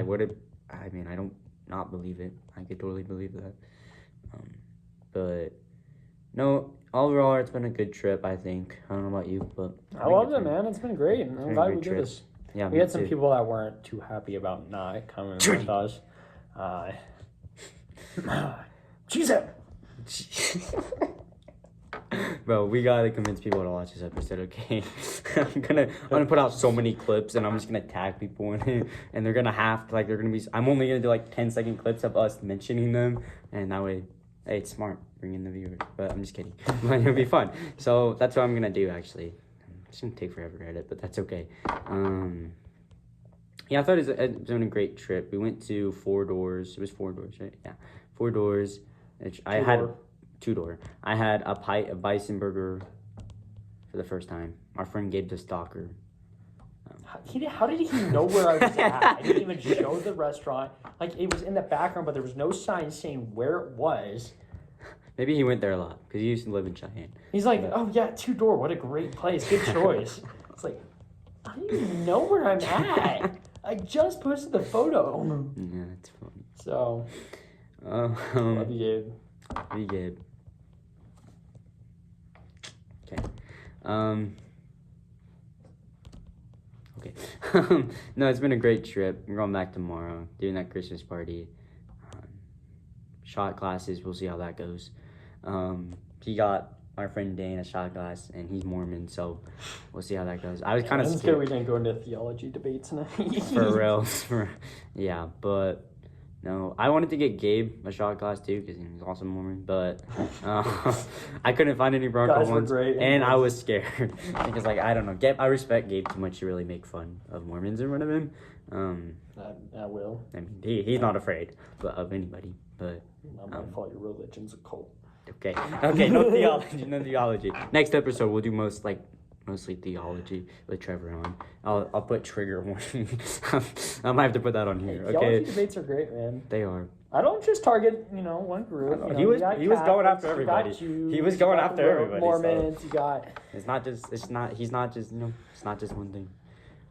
would have. I mean, I don't not believe it. I could totally believe that. But. No, overall, it's been a good trip, I think. I don't know about you, but... I loved it, man. It's been great. I'm glad we did this. Yeah, we had some people that weren't too happy about not coming with us. Cheese it! Bro, we gotta convince people to watch this episode, okay? I'm gonna put out so many clips, and I'm just gonna tag people in it, and they're gonna have to, I'm only gonna do 10-second clips of us mentioning them, and that way... Hey, it's smart, bring in the viewers, but I'm just kidding. But it'll be fun. So that's what I'm gonna do. Actually, it's gonna take forever to edit, but that's okay. Yeah, I thought it's been a great trip. We went to 4 Doors. It was 4 Doors, right? Yeah, 4 Doors. I had 2-door. I had a bison burger for the first time. Our friend Gabe the Stalker. How did he know where I was at? I didn't even show the restaurant. Like, it was in the background, but there was no sign saying where it was. Maybe he went there a lot because he used to live in Cheyenne. He's like, oh yeah, Two Door, what a great place, good choice. It's like, I don't even know where I'm at. I just posted the photo. Yeah, that's funny. So, love you, Gabe. Love you, Gabe. Okay. Okay. No, it's been a great trip. We're going back tomorrow, doing that Christmas party. Shot glasses, we'll see how that goes. He got our friend Dane a shot glass, and he's Mormon, so we'll see how that goes. I was kind of scared. We didn't go into theology debates tonight. For real. Yeah, but no, I wanted to get Gabe a shot glass too because he's also Mormon, but I couldn't find any Bronco ones, and I was scared because I don't know. I respect Gabe too much to really make fun of Mormons in front of him. I will. I mean, he's not afraid of anybody, but not my fault. Your religion's a cult. Okay, no theology. Next episode we'll do mostly theology with Trevor on. I'll put trigger warning. I might have to put that on here. Okay. Theology debates are great, man. They are. I don't just target one group. He was going after everybody. He was going after everybody. Mormons, you got. He's not just one thing.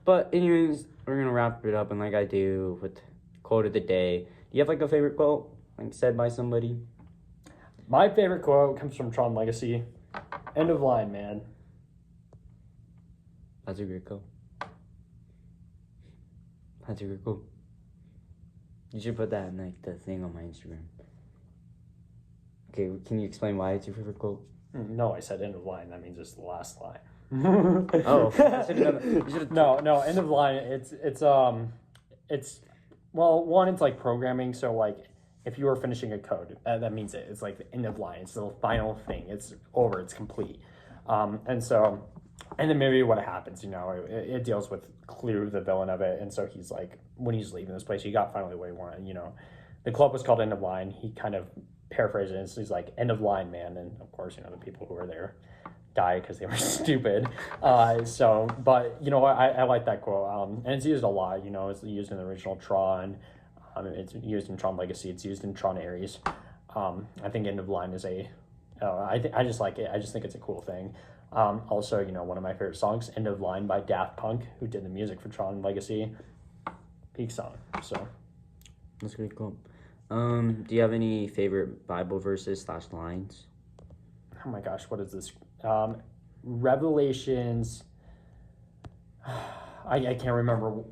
But anyways, we're gonna wrap it up, and like I do with quote of the day. Do you have a favorite quote said by somebody? My favorite quote comes from Tron Legacy. End of line, man. That's a great quote. You should put that in the thing on my Instagram. Okay, can you explain why it's your favorite quote? No, I said end of line. That means it's the last line. Oh, I should have done that. No, end of line. It's well, one, it's like programming. So if you are finishing a code, that means it's like the end of line. It's the final thing. It's over. It's complete. And then maybe what happens, it deals with Clue, the villain of it. And so he's like, when he's leaving this place, he got finally what he wanted. The club was called End of Line. He kind of paraphrased it. So he's like, end of line, man. And of course, the people who were there die because they were stupid. But I like that quote. And it's used a lot. It's used in the original Tron. It's used in Tron Legacy. It's used in Tron Ares. I think end of line is I just like it. I just think it's a cool thing. Also, one of my favorite songs, End of Line by Daft Punk, who did the music for Tron Legacy. Peak song. So that's pretty cool. Do you have any favorite Bible verses / lines? Oh my gosh, what is this? Revelations. I can't remember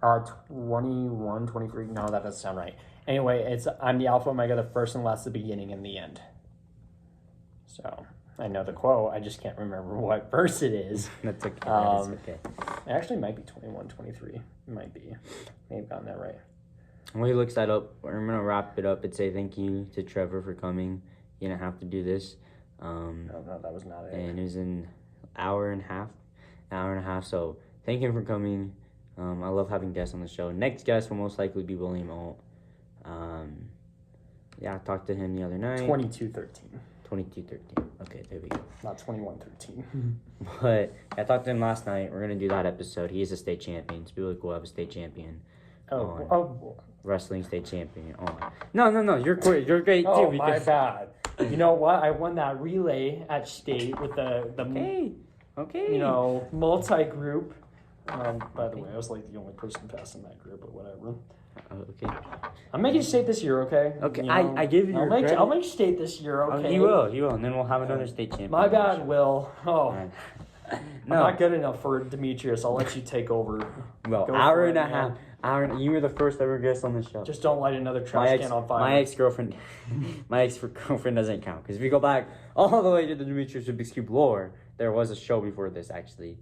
21, 23. No, that doesn't sound right. Anyway, it's I'm the Alpha Omega, the first and last, the beginning and the end. So I know the quote, I just can't remember what verse it is. That's okay. That is okay. It actually might be 21, 23. It might be. Maybe gotten that right. When he looks that up, I'm gonna wrap it up and say thank you to Trevor for coming. You didn't have to do this. No, that was not it. And it was an hour and a half. So thank him for coming. I love having guests on the show. Next guest will most likely be William Alt. I talked to him the other night. 2213. 2213. Okay, there we go. Not 2113. But I talked to him last night. We're gonna do that episode. He is a state champion. It's really cool to have a state champion. Wrestling state champion. No. You're great. You're great too. Oh, my bad. You know what? I won that relay at state with the Okay. multi-group. By the way, I was the only person passing that group, but whatever. Okay. I'm making state this year, okay? Okay, I give you credit. I'll make state this year, okay? You will, and then we'll have another state champion. My bad, Will. Oh. Right. I'm not good enough for Demetrius. I'll let you take over. Well, hour and a half. You were the first ever guest on the show. Just don't light another trash can on fire. My ex-girlfriend doesn't count. Because if we go back all the way to the Demetries Roubixcube lore, there was a show before this, actually.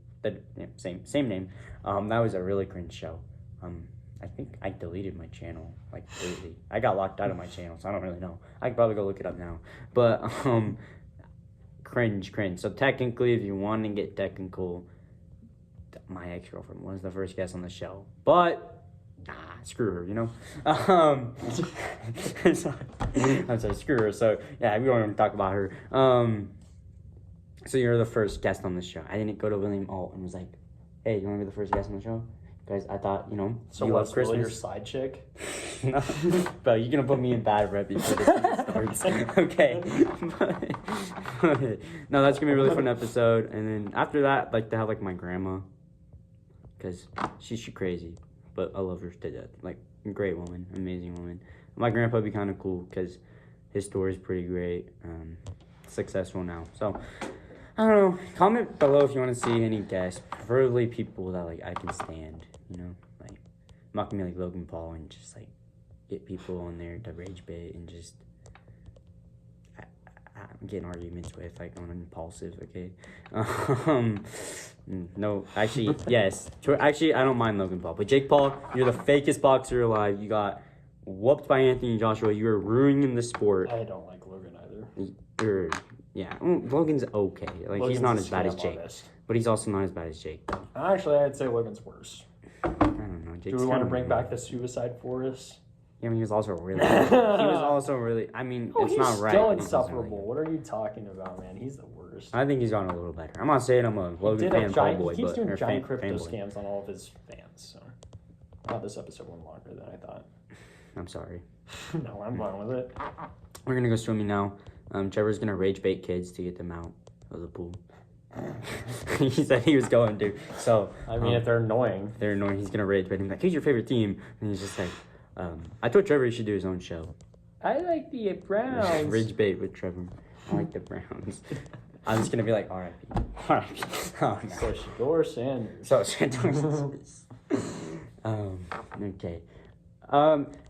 Same name. That was a really cringe show. I think I deleted my channel, lately. I got locked out of my channel, so I don't really know. I could probably go look it up now. But, cringe. So technically, if you want to get technical, my ex-girlfriend was the first guest on the show. But screw her, I'm sorry, screw her. So yeah, we don't even talk about her. So you're the first guest on the show. I didn't go to William Alt and was like, hey, you want to be the first guest on the show? Guys, I thought, you know, So you love what's really Christmas. your side chick? No, bro, you're gonna put me in bad rep before this even starts. Okay. No, that's gonna be a really fun episode. And then after that, I'd like to have like my grandma, cause she's crazy, but I love her to death. Like, great woman, amazing woman. My grandpa would be kind of cool, cause his story's pretty great. Successful now, so. I don't know. Comment below if you want to see any guests, preferably people that like I can stand. You know, like I'm not gonna be like Logan Paul and just like get people on there to rage bait and just I'm getting arguments with like I'm impulsive. Okay, no, actually yes. Actually, I don't mind Logan Paul, but Jake Paul, you're the fakest boxer alive. You got whooped by Anthony Joshua. You are ruining the sport. I don't like Logan either. You're. Yeah, Logan's okay. Like, Logan's he's not a as bad as scam Jake. artist. But he's also not as bad as Jake, though. Actually, I'd say Logan's worse. I don't know. Jake's Do we want to kinda bring weird. back the Suicide Forest? Yeah, I mean, he was also really... I mean, Oh, it's he's not right. still but he's also insufferable. really What are you talking about, man? He's the worst. good. I think he's gotten a little better. I'm not saying I'm a He Logan did a fan, giant, boy, he keeps but... doing or giant fan, crypto fanboy. scams on all of his fans, so... Oh, this episode went longer than I thought. I'm sorry. No, I'm fine with it. We're gonna go swimming now. Trevor's gonna rage bait kids to get them out of the pool. He said he was going to. So I mean, if they're annoying. they're annoying, he's gonna rage bait him like, who's your favorite team? And he's just like, I told Trevor he should do his own show. I like the Browns. Rage bait with Trevor. I like the Browns. I'm just gonna be like, R.I.P. R.I.P. Oh no. So Shador Sanders. So okay.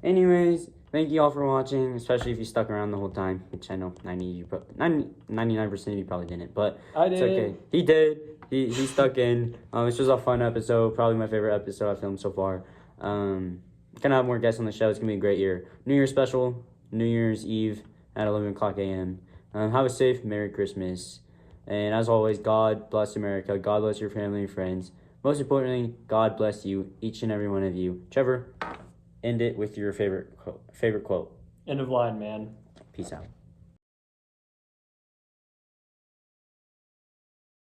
Anyways, thank you all for watching, especially if you stuck around the whole99% of you probably didn't, but I it's did. okay. He did. He stuck in. This was a fun episode, probably my favorite episode I've filmed so far. Gonna have more guests on the show. It's gonna be a great year. New Year's special, New Year's Eve at 11 o'clock a.m. Have a safe Merry Christmas. And as always, God bless America. God bless your family and friends. Most importantly, God bless you, each and every one of you. Trevor, end it with your favorite quote. End of line, man. Peace out.